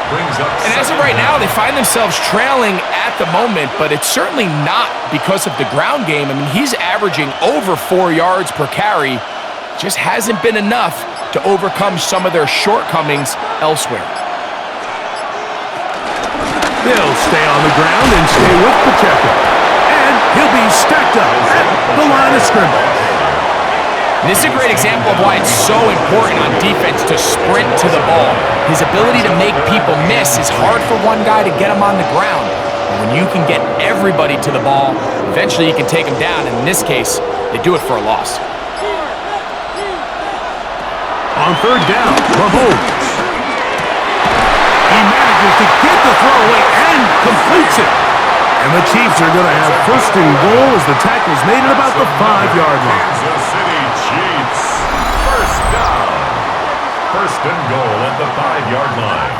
And as of right now, they find themselves trailing at the moment, but it's certainly not because of the ground game. I mean, he's averaging over 4 yards per carry. Just hasn't been enough to overcome some of their shortcomings elsewhere. They'll stay on the ground and stay with Pacheco. And he'll be stacked up at the line of scrimmage. This is a great example of why it's so important on defense to sprint to the ball. His ability to make people miss is hard for one guy to get him on the ground. And when you can get everybody to the ball, eventually you can take him down. And in this case, they do it for a loss. On third down, Mahomes. He manages to get the throw away and completes it. And the Chiefs are going to have first and goal as the tackle's made at about the 5-yard line. Kansas City Chiefs, first down. First and goal at the 5-yard line.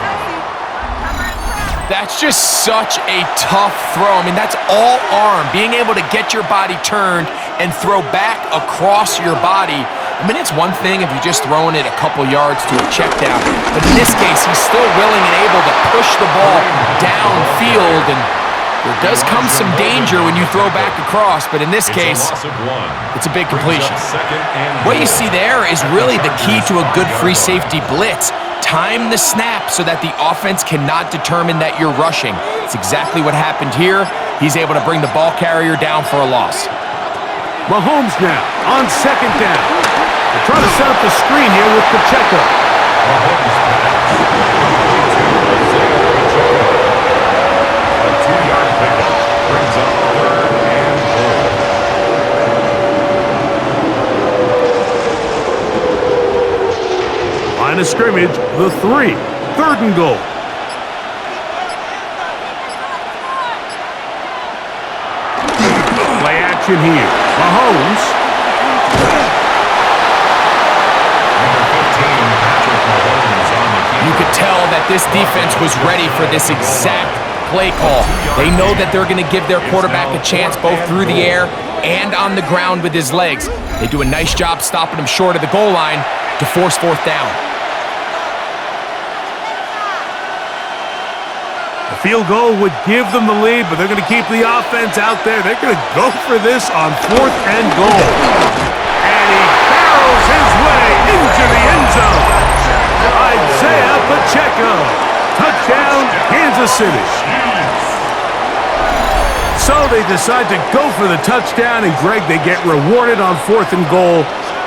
That's just such a tough throw. I mean, that's all arm, being able to get your body turned and throw back across your body. I mean, it's one thing if you're just throwing it a couple yards to a check down, but in this case, he's still willing and able to push the ball downfield, and there does come some danger when you throw back across, but in this case, it's a big completion. What you see there is really the key to a good free safety blitz. Time the snap so that the offense cannot determine that you're rushing. It's exactly what happened here. He's able to bring the ball carrier down for a loss. Mahomes now on second down. They're trying to set up the screen here with Pacheco. Mahomes pass. A 2-yard pickup brings up third and goal. Line of scrimmage, the 3. Third and goal. Play action here. Mahomes. You could tell that this defense was ready for this exact play call. They know that they're going to give their quarterback a chance both through the air and on the ground with his legs. They do a nice job stopping him short of the goal line to force fourth down. A field goal would give them the lead, but they're going to keep the offense out there. They're going to go for this on fourth and goal. And he barrels his way into the end zone. Isaiah Pacheco. Touchdown, Kansas City. So they decide to go for the touchdown, and Greg, they get rewarded on fourth and goal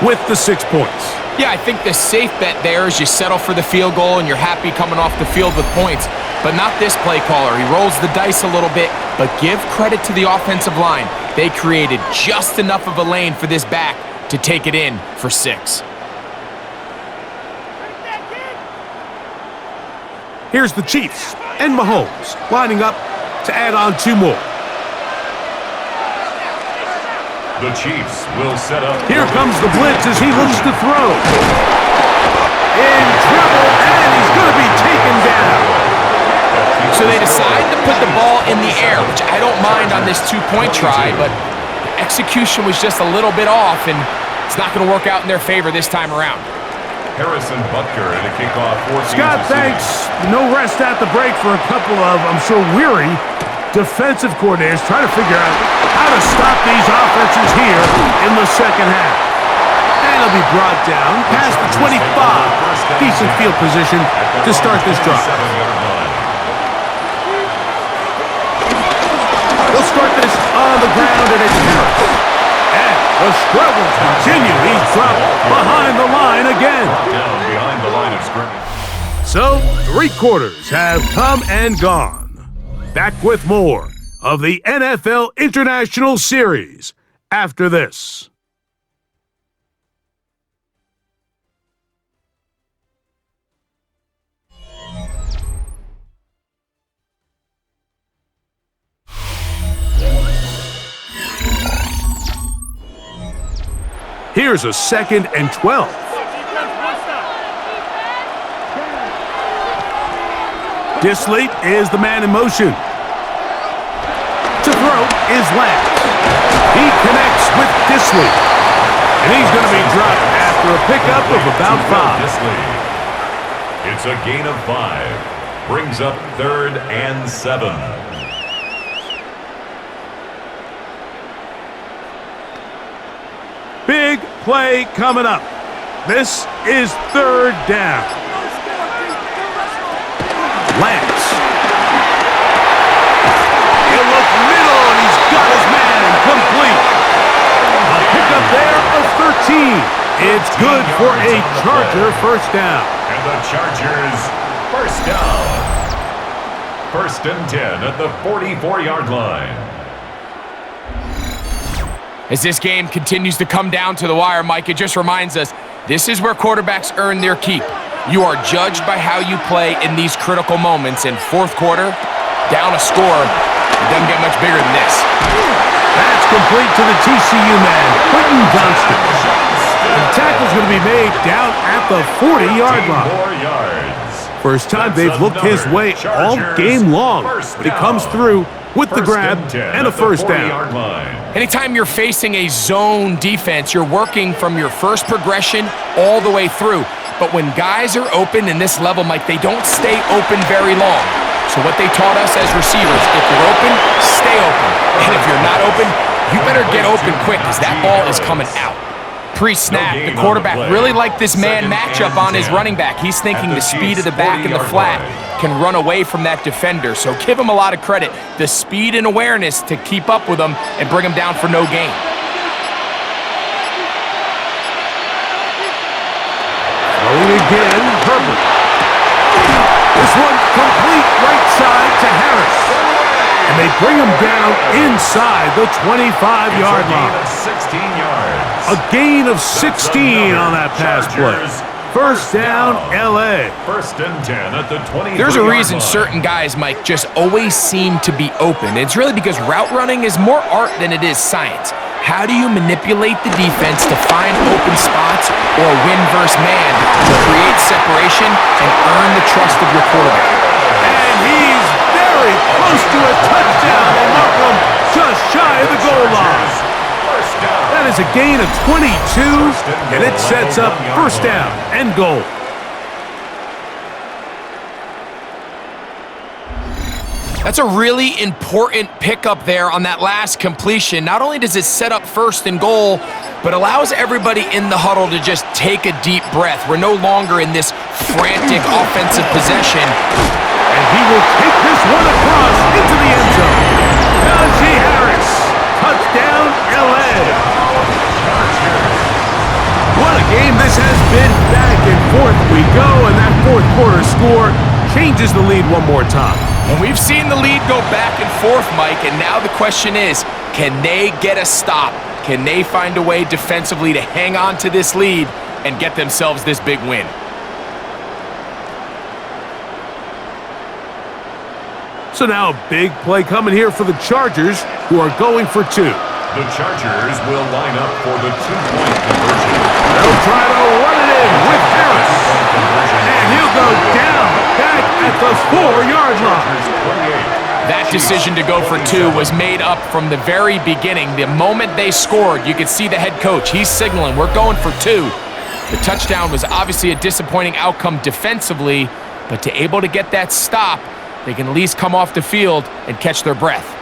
with the 6 points. Yeah, I think the safe bet there is you settle for the field goal and you're happy coming off the field with points. But not this play caller. He rolls the dice a little bit, but give credit to the offensive line. They created just enough of a lane for this back to take it in for 6. Here's the Chiefs and Mahomes lining up to add on 2 more. The Chiefs will set up. Here comes the blitz as he looks to throw. In trouble, and he's going to be taken down. So they decide to put the ball in the air, which I don't mind on this 2-point try, but the execution was just a little bit off, and it's not going to work out in their favor this time around. Harrison Butker in a kickoff for Scott, thanks. No rest at the break for a couple of, I'm sure, weary defensive coordinators trying to figure out how to stop these offenses here in the second half. And it'll be brought down past the 25. Decent field position to start this drive. They'll start this on the ground, and it's Harris. And the struggles continue. He's dropped behind the line again. Down behind the line of scrimmage. So, 3 quarters have come and gone. Back with more of the NFL International Series after this. Here's a 2nd and 12. Disley is the man in motion. To throw is Lance. He connects with Disley. And he's going to be dropped after a pickup of about 5. It's a gain of 5. Brings up 3rd and 7. Big play coming up. This is 3rd down. Lance. He'll look middle, and he's got his man complete. A pickup there of 13. It's good for a Charger first down. And the Chargers first down. 1st and 10 at the 44-yard line. As this game continues to come down to the wire, Mike, it just reminds us this is where quarterbacks earn their keep. You are judged by how you play in these critical moments. In 4th quarter, down a score, it doesn't get much bigger than this. That's complete to the TCU man, Quentin Johnston. The tackle's going to be made down at the 40-yard line. First time they've looked his way all game long, but he comes through with the grab and a first down. Anytime you're facing a zone defense, you're working from your first progression all the way through. But when guys are open in this level, Mike, they don't stay open very long. So what they taught us as receivers, if you're open, stay open. And if you're not open, you better get open quick because that ball is coming out. Pre-snap, the quarterback really liked this man matchup on his running back. He's thinking the speed of the back in the flat can run away from that defender. So give him a lot of credit. The speed and awareness to keep up with him and bring him down for no gain. Throwing again, Herbert. This one complete right side to Harris. And they bring him down inside the 25-yard line. 16 yards. A gain of 16 on that pass play. First down, L.A. 1st and 10 at the 20. There's a reason certain guys, Mike, just always seem to be open. It's really because route running is more art than it is science. How do you manipulate the defense to find open spots or win versus man to create separation and earn the trust of your quarterback? And he's very close to a touchdown. And Malcolm just shy of the goal line. That is a gain of 22, and it sets up first down and goal. That's a really important pickup there on that last completion. Not only does it set up 1st and goal, but allows everybody in the huddle to just take a deep breath. We're no longer in this frantic offensive possession. And he will take this one across into the end zone. Najee Harris, touchdown, L.A. What a game this has been. Back and forth we go, and that 4th quarter score changes the lead one more time. And we've seen the lead go back and forth, Mike, and now the question is, can they get a stop? Can they find a way defensively to hang on to this lead and get themselves this big win? So now a big play coming here for the Chargers, who are going for 2. The Chargers will line up for the 2-point conversion. They'll try to run it in with Harris. And he'll go down back at the 4-yard line. That decision to go for 2 was made up from the very beginning. The moment they scored, you could see the head coach. He's signaling, we're going for 2. The touchdown was obviously a disappointing outcome defensively, but to able to get that stop, they can at least come off the field and catch their breath.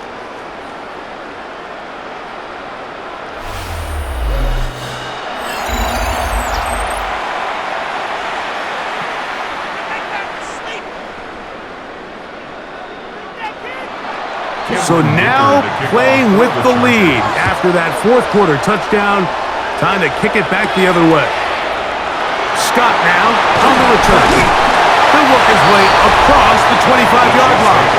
So now playing with the lead after that 4th quarter touchdown. Time to kick it back the other way. Scott now on the return. He'll work his way across the 25-yard line.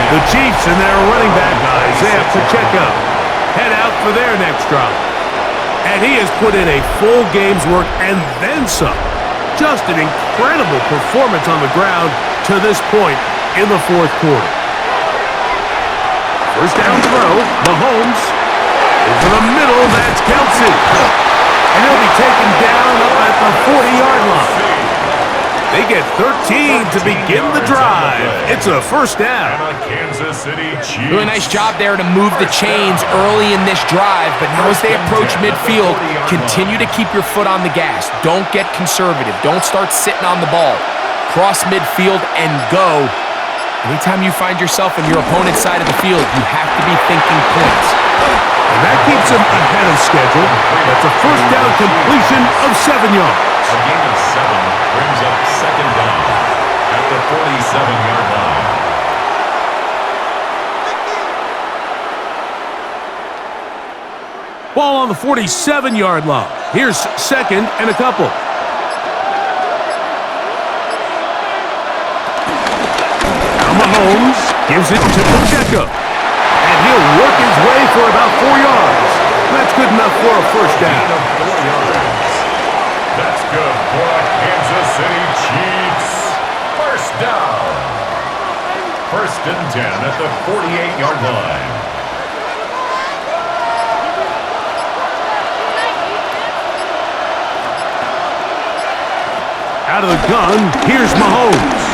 The Chiefs and their running back, Isaiah Pacheco, head out for their next drive. And he has put in a full game's work and then some. Just an incredible performance on the ground to this point in the 4th quarter. First down throw, Mahomes. Over the middle, that's Kelsey. And he'll be taken down up at the 40-yard line. They get 13 to begin the drive. It's a first down. And a Kansas City Chiefs. Really nice job there to move the chains early in this drive, but now as they approach midfield, continue to keep your foot on the gas. Don't get conservative. Don't start sitting on the ball. Cross midfield and go. Anytime you find yourself on your opponent's side of the field, you have to be thinking points. And that keeps them ahead of schedule. That's a first down completion of 7 yards. A gain of 7 brings up second down at the 47-yard line. Ball on the 47-yard line. Here's second and a couple. Now Mahomes gives it to Pacheco. And he'll work his way for about 4 yards. That's good enough for a first down. Gain of 4 yards. That's good for a Kansas City Chiefs. First down. First and 10 at the 48-yard line. Out of the gun, here's Mahomes.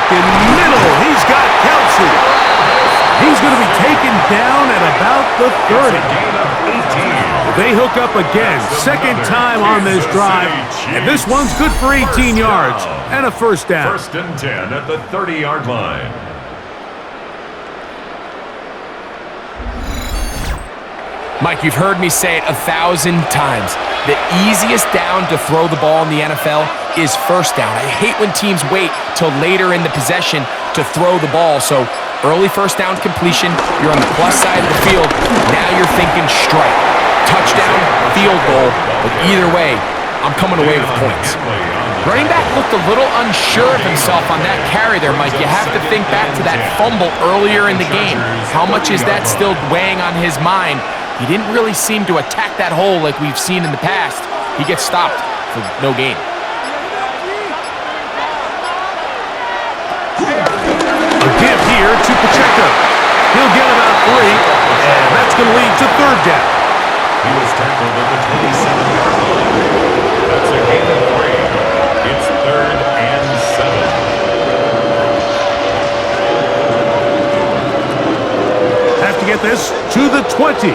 In the middle, he's got Kelsey. He's going to be taken down at about the 30. Gain of 18. They hook up again, second time on this drive, and this one's good for 18 yards and a first down. First and 10 at the 30-yard line. Mike, you've heard me say it 1,000 times. The easiest down to throw the ball in the NFL is first down. I hate when teams wait till later in the possession to throw the ball. So early first down completion, you're on the plus side of the field. Now you're thinking strike, touchdown, field goal. But either way, I'm coming away with points. Running back looked a little unsure of himself on that carry there, Mike. You have to think back to that fumble earlier in the game. How much is that still weighing on his mind? He didn't really seem to attack that hole like we've seen in the past. He gets stopped for no gain. A give here to Pacheco. He'll get about 3, and that's going to lead to third down. He was tackled at the 27-yard line. That's a gain of 3. It's third and 7. Have to get this to the 20.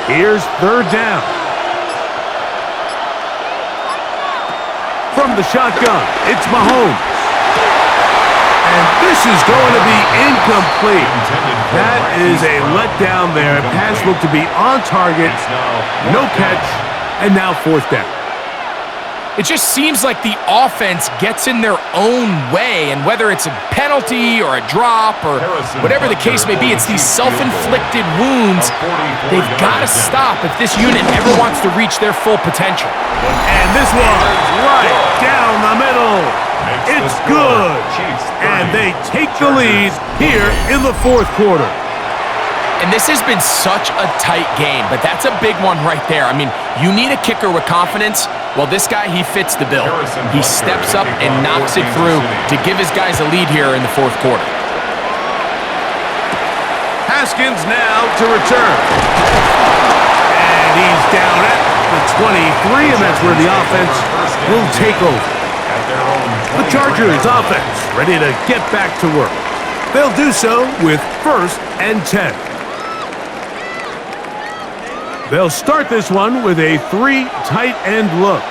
Here's third down. From the shotgun, it's Mahomes. And this is going to be incomplete. That is a letdown there. Pass looked to be on target. No catch. And now fourth down. It just seems like the offense gets in their own way, and whether it's a penalty or a drop or whatever the case may be, it's these self-inflicted wounds. They've got to stop if this unit ever wants to reach their full potential. And this one right down the middle. It's good. And they take the lead here in the fourth quarter. And this has been such a tight game, but that's a big one right there. I mean, you need a kicker with confidence. Well, this guy, he fits the bill. He steps up and knocks it through to give his guys a lead here in the fourth quarter. Haskins now to return. And he's down at the 23, and that's where the offense will take over. The Chargers offense ready to get back to work. They'll do so with first and 10. They'll start this one with a 3 tight end look.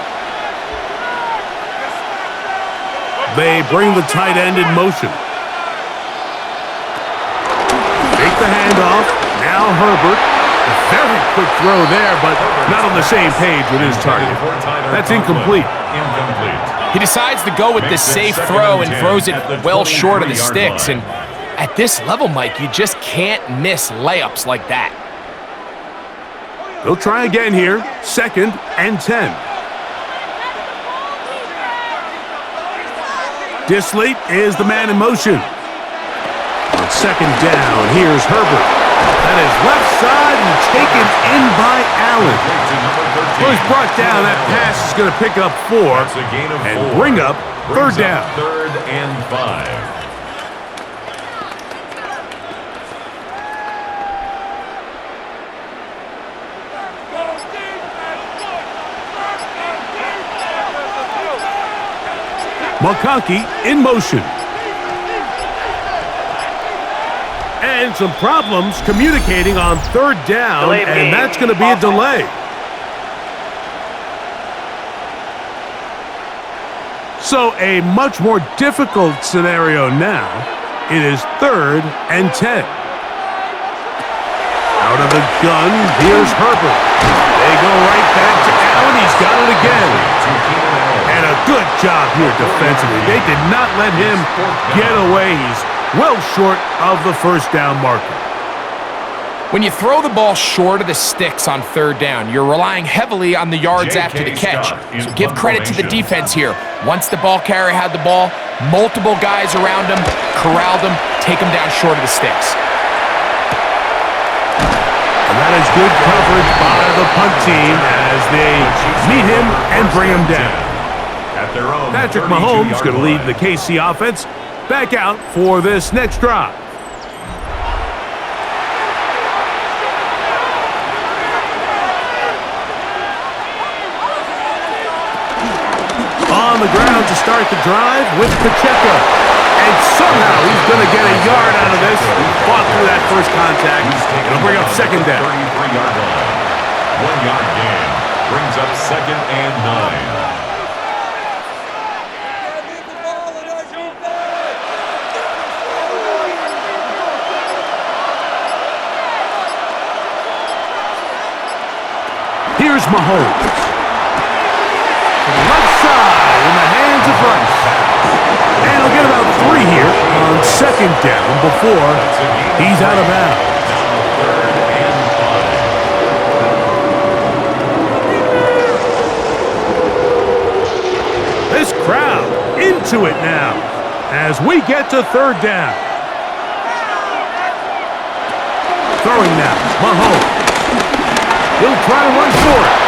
They bring the tight end in motion. Take the handoff. Now Herbert. A very quick throw there, but not on the same page with his target. That's incomplete. He decides to go with the safe throw and throws it well short of the sticks. And at this level, Mike, you just can't miss layups like that. They'll try again here. Second and 10. Disley is the man in motion. On second down, here's Herbert. That is left side and taken in by Allen. Well, he's brought down. That pass is going to pick up 4 and bring up third down. Third and 5. McConkey in motion. And some problems communicating on third down, and that's going to be a delay. So a much more difficult scenario now. It is 3rd and 10. Out of the gun, here's Herbert. They go right back to Allen. He's got it again. And a good job here defensively. They did not let him get away. He's well short of the first down marker. When you throw the ball short of the sticks on third down, you're relying heavily on the yards after the catch. So give credit to the defense here. Once the ball carrier had the ball, multiple guys around him, corralled him, take him down short of the sticks. And that is good coverage by the punt team as they meet him and bring him down. Patrick Mahomes going to lead the KC offense back out for this next drive. On the ground to start the drive with Pacheco. And somehow he's going to get a yard out of this. He fought through that first contact. It'll bring up second down. 33-yard line. 1-yard gain. Brings up 2nd and 9. Here's Mahomes. To the left side in the hands of Rice. And he'll get about 3 here on second down before he's out of bounds. This crowd into it now as we get to third down. Throwing now, Mahomes. He'll try to run for it.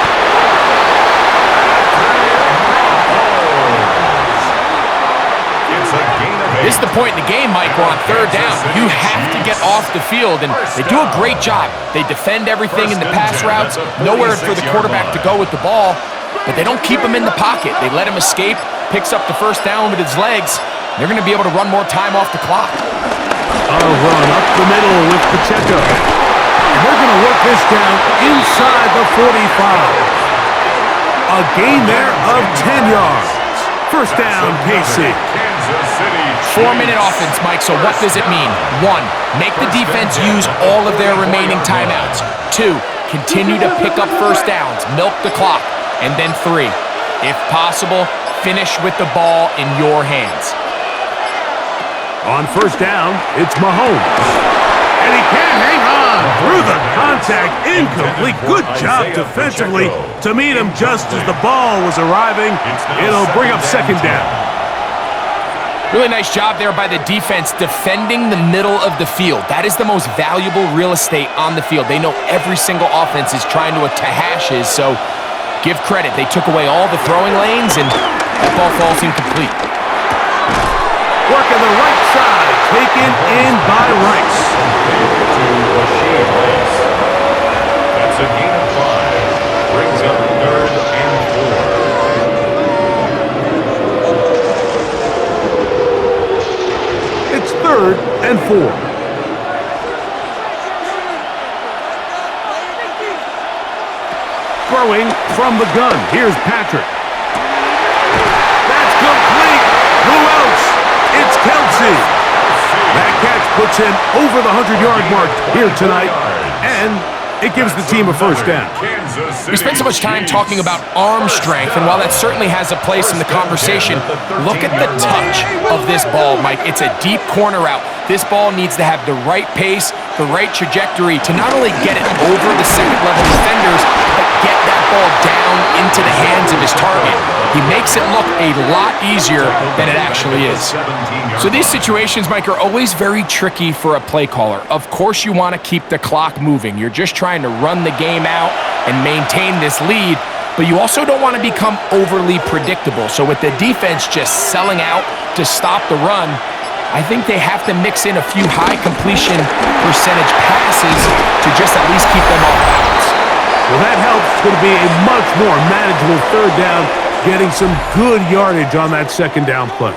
This is the point in the game, Mike, where on third down, you have to get off the field, and they do a great job. They defend everything in the pass routes, nowhere for the quarterback to go with the ball, but they don't keep him in the pocket. They let him escape, picks up the first down with his legs. They're going to be able to run more time off the clock. A run up the middle with Pacheco. And they're going to work this down inside the 45. A gain there of 10 yards. First down, KC. 4-minute offense, Mike, so what does it mean? 1, make the defense use all of their remaining timeouts. 2, continue to pick up first downs, milk the clock. And then 3, if possible, finish with the ball in your hands. On first down, it's Mahomes. And he can't hang on through the contact. Incomplete. Good job defensively to meet him just as the ball was arriving. It'll bring up second down. Really nice job there by the defense defending the middle of the field. That is the most valuable real estate on the field. They know every single offense is trying to hash his, so give credit. They took away all the throwing lanes, and that ball falls incomplete. Working the right side, taken in by Rice. That's a gain of 5. Brings up 3rd and 4. It's 3rd and 4. Throwing from the gun. Here's Patrick. That's complete. Who else? It's Kelsey. That catch puts him over the 100-yard mark here tonight, and it gives the team a first down. We spent so much time talking about arm strength, and while that certainly has a place in the conversation, look at the touch of this ball, Mike. It's a deep corner route. This ball needs to have the right pace, the right trajectory to not only get it over the second-level defenders, but get that ball down into the hands of his target. He makes it look a lot easier than it actually is. So these situations, Mike, are always very tricky for a play caller. Of course you want to keep the clock moving. You're just trying to run the game out and maintain this lead, but you also don't want to become overly predictable. So with the defense just selling out to stop the run, I think they have to mix in a few high completion percentage passes to just at least keep them off balance. Well, that helps. It's going to be a much more manageable third down getting some good yardage on that second down play.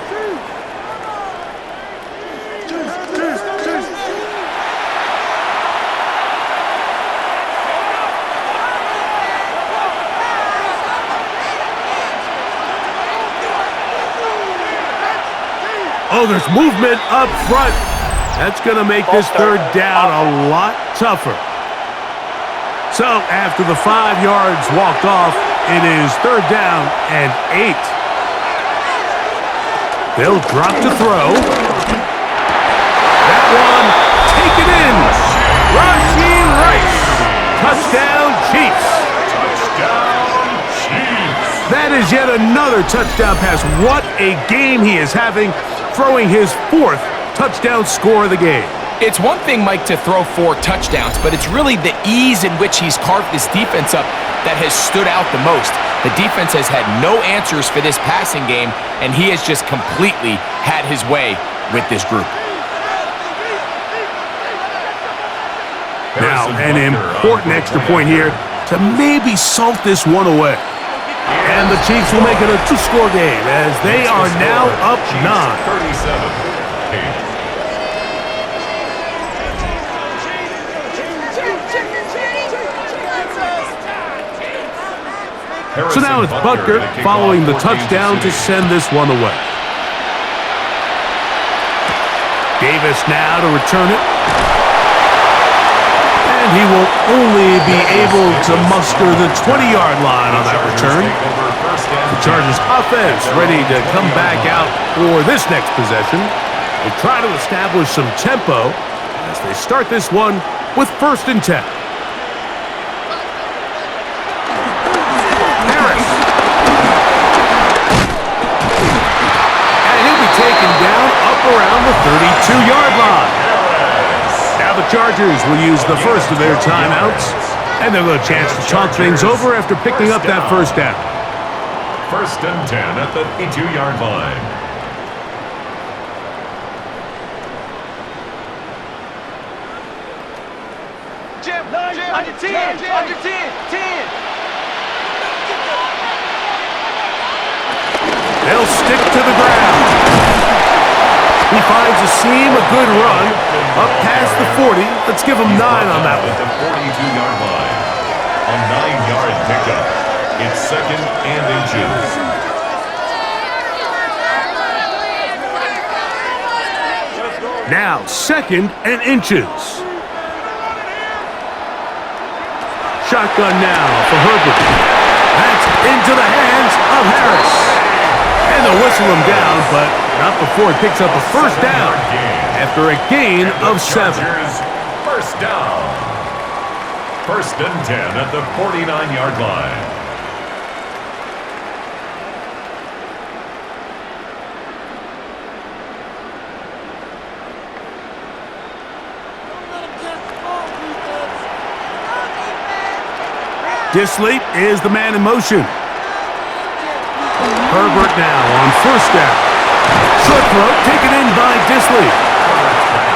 Oh, there's movement up front. That's going to make this third down a lot tougher. So after the 5 yards walked off, it is third down and 8. They'll drop to throw. That one taken in. Rashee Rice. Touchdown Chiefs. Touchdown, Chiefs. That is yet another touchdown pass. What a game he is having, throwing his 4th touchdown score of the game. It's one thing, Mike, to throw 4 touchdowns, but it's really the ease in which he's carved this defense up that has stood out the most. The defense has had no answers for this passing game, and he has just completely had his way with this group. Now, an important extra point here to maybe salt this one away. And the Chiefs will make it a 2-score game as they are now up 9. 37-8. So now it's Butker following the touchdown to send this one away. Davis now to return it. And he will only be able to muster the 20-yard line on that return. The Chargers offense ready to come back out for this next possession. They try to establish some tempo as they start this one with 1st and 10. Around the 32-yard line. Now the Chargers will use the first of their timeouts, and they'll have a chance to talk things over after picking up that first down. 1st and 10 at the 32-yard line. Jim, under 10, under 10. They'll stick to the ground. He finds a seam, a good run, up past the 40. Let's give him 9 on that one. At the 42-yard line. A 9-yard pickup. It's 2nd and inches. Now 2nd and inches. Shotgun now for Herbert. That's into the hands of Harris. And they'll whistle him down, but not before he picks up a first down after a gain of 7. First down. 1st and 10 at the 49-yard line. Disley is the man in motion. Herbert now on 1st down. Short throw taken in by Disley.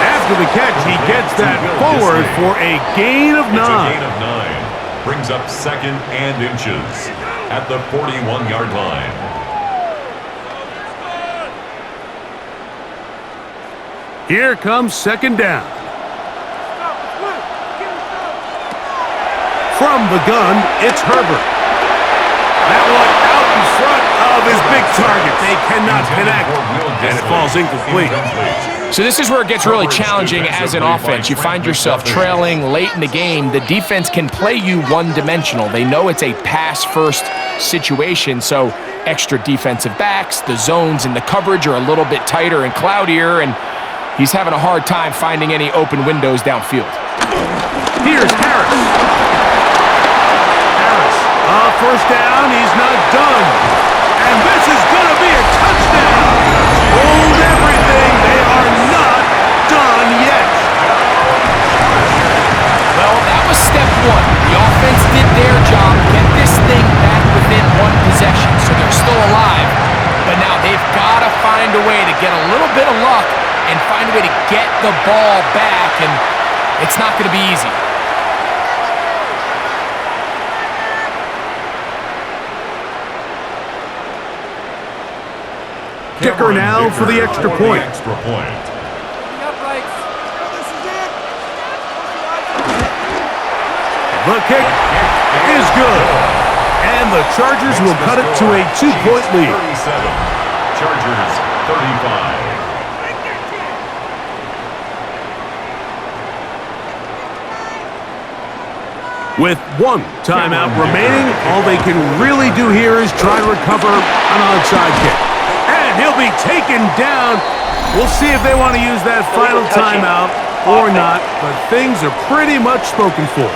After the catch, he gets that forward for a gain of 9. It's a gain of 9. Brings up 2nd and inches at the 41-yard line. Here comes 2nd down. From the gun, it's Herbert. That one out in front of his big target. They cannot connect, and it falls incomplete. So this is where it gets really challenging as an offense. You find yourself trailing late in the game. The defense can play you one-dimensional. They know it's a pass-first situation, so extra defensive backs, the zones and the coverage are a little bit tighter and cloudier, and he's having a hard time finding any open windows downfield. Here's Harris. First down, he's not done. And this is going to be a touchdown. Hold everything. They are not done yet. Well, that was step 1. The offense did their job, get this thing back within 1 possession, so they're still alive. But now they've got to find a way to get a little bit of luck and find a way to get the ball back, and it's not going to be easy. Dicker now for the extra point. Extra point. The kick is good. And the Chargers will cut it to a 2-point lead. 37. Chargers 35. With one timeout remaining, all they can really do here is try to recover an onside kick. And he'll be taken down. We'll see if they want to use that final timeout or not, but things are pretty much spoken for.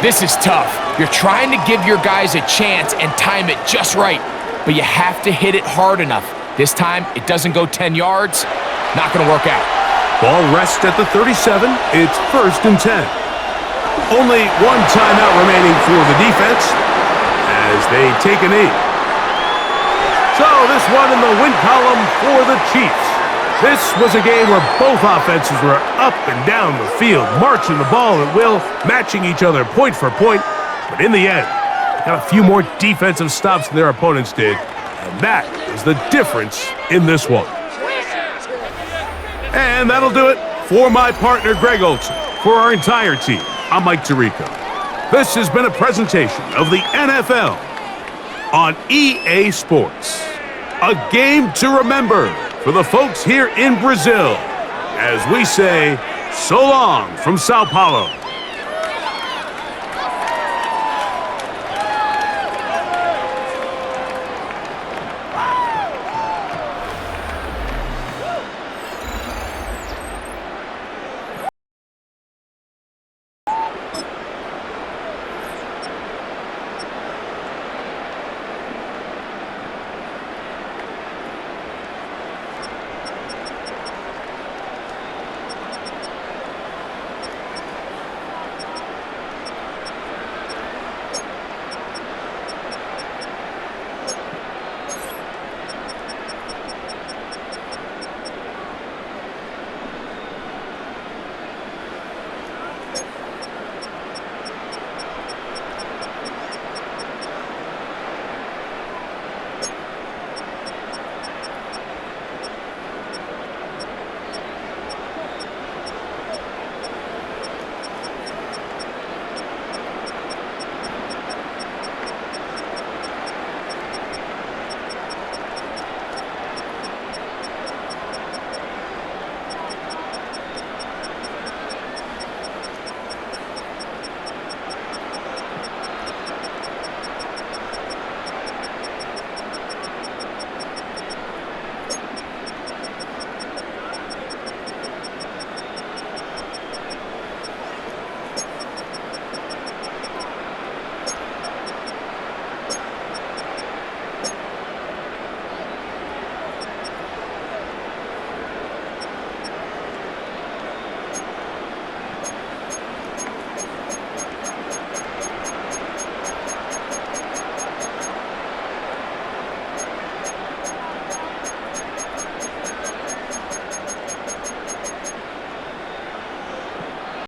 This is tough. You're trying to give your guys a chance and time it just right, but you have to hit it hard enough. This time, it doesn't go 10 yards. Not going to work out. Ball rests at the 37. It's 1st and 10. Only one timeout remaining for the defense as they take a knee. So this one in the win column for the Chiefs. This was a game where both offenses were up and down the field, marching the ball at will, matching each other point for point. But in the end, they got a few more defensive stops than their opponents did. And that is the difference in this one. And that'll do it for my partner, Greg Olson. For our entire team, I'm Mike Tirico. This has been a presentation of the NFL on EA Sports. A game to remember for the folks here in Brazil, as we say, so long from Sao Paulo.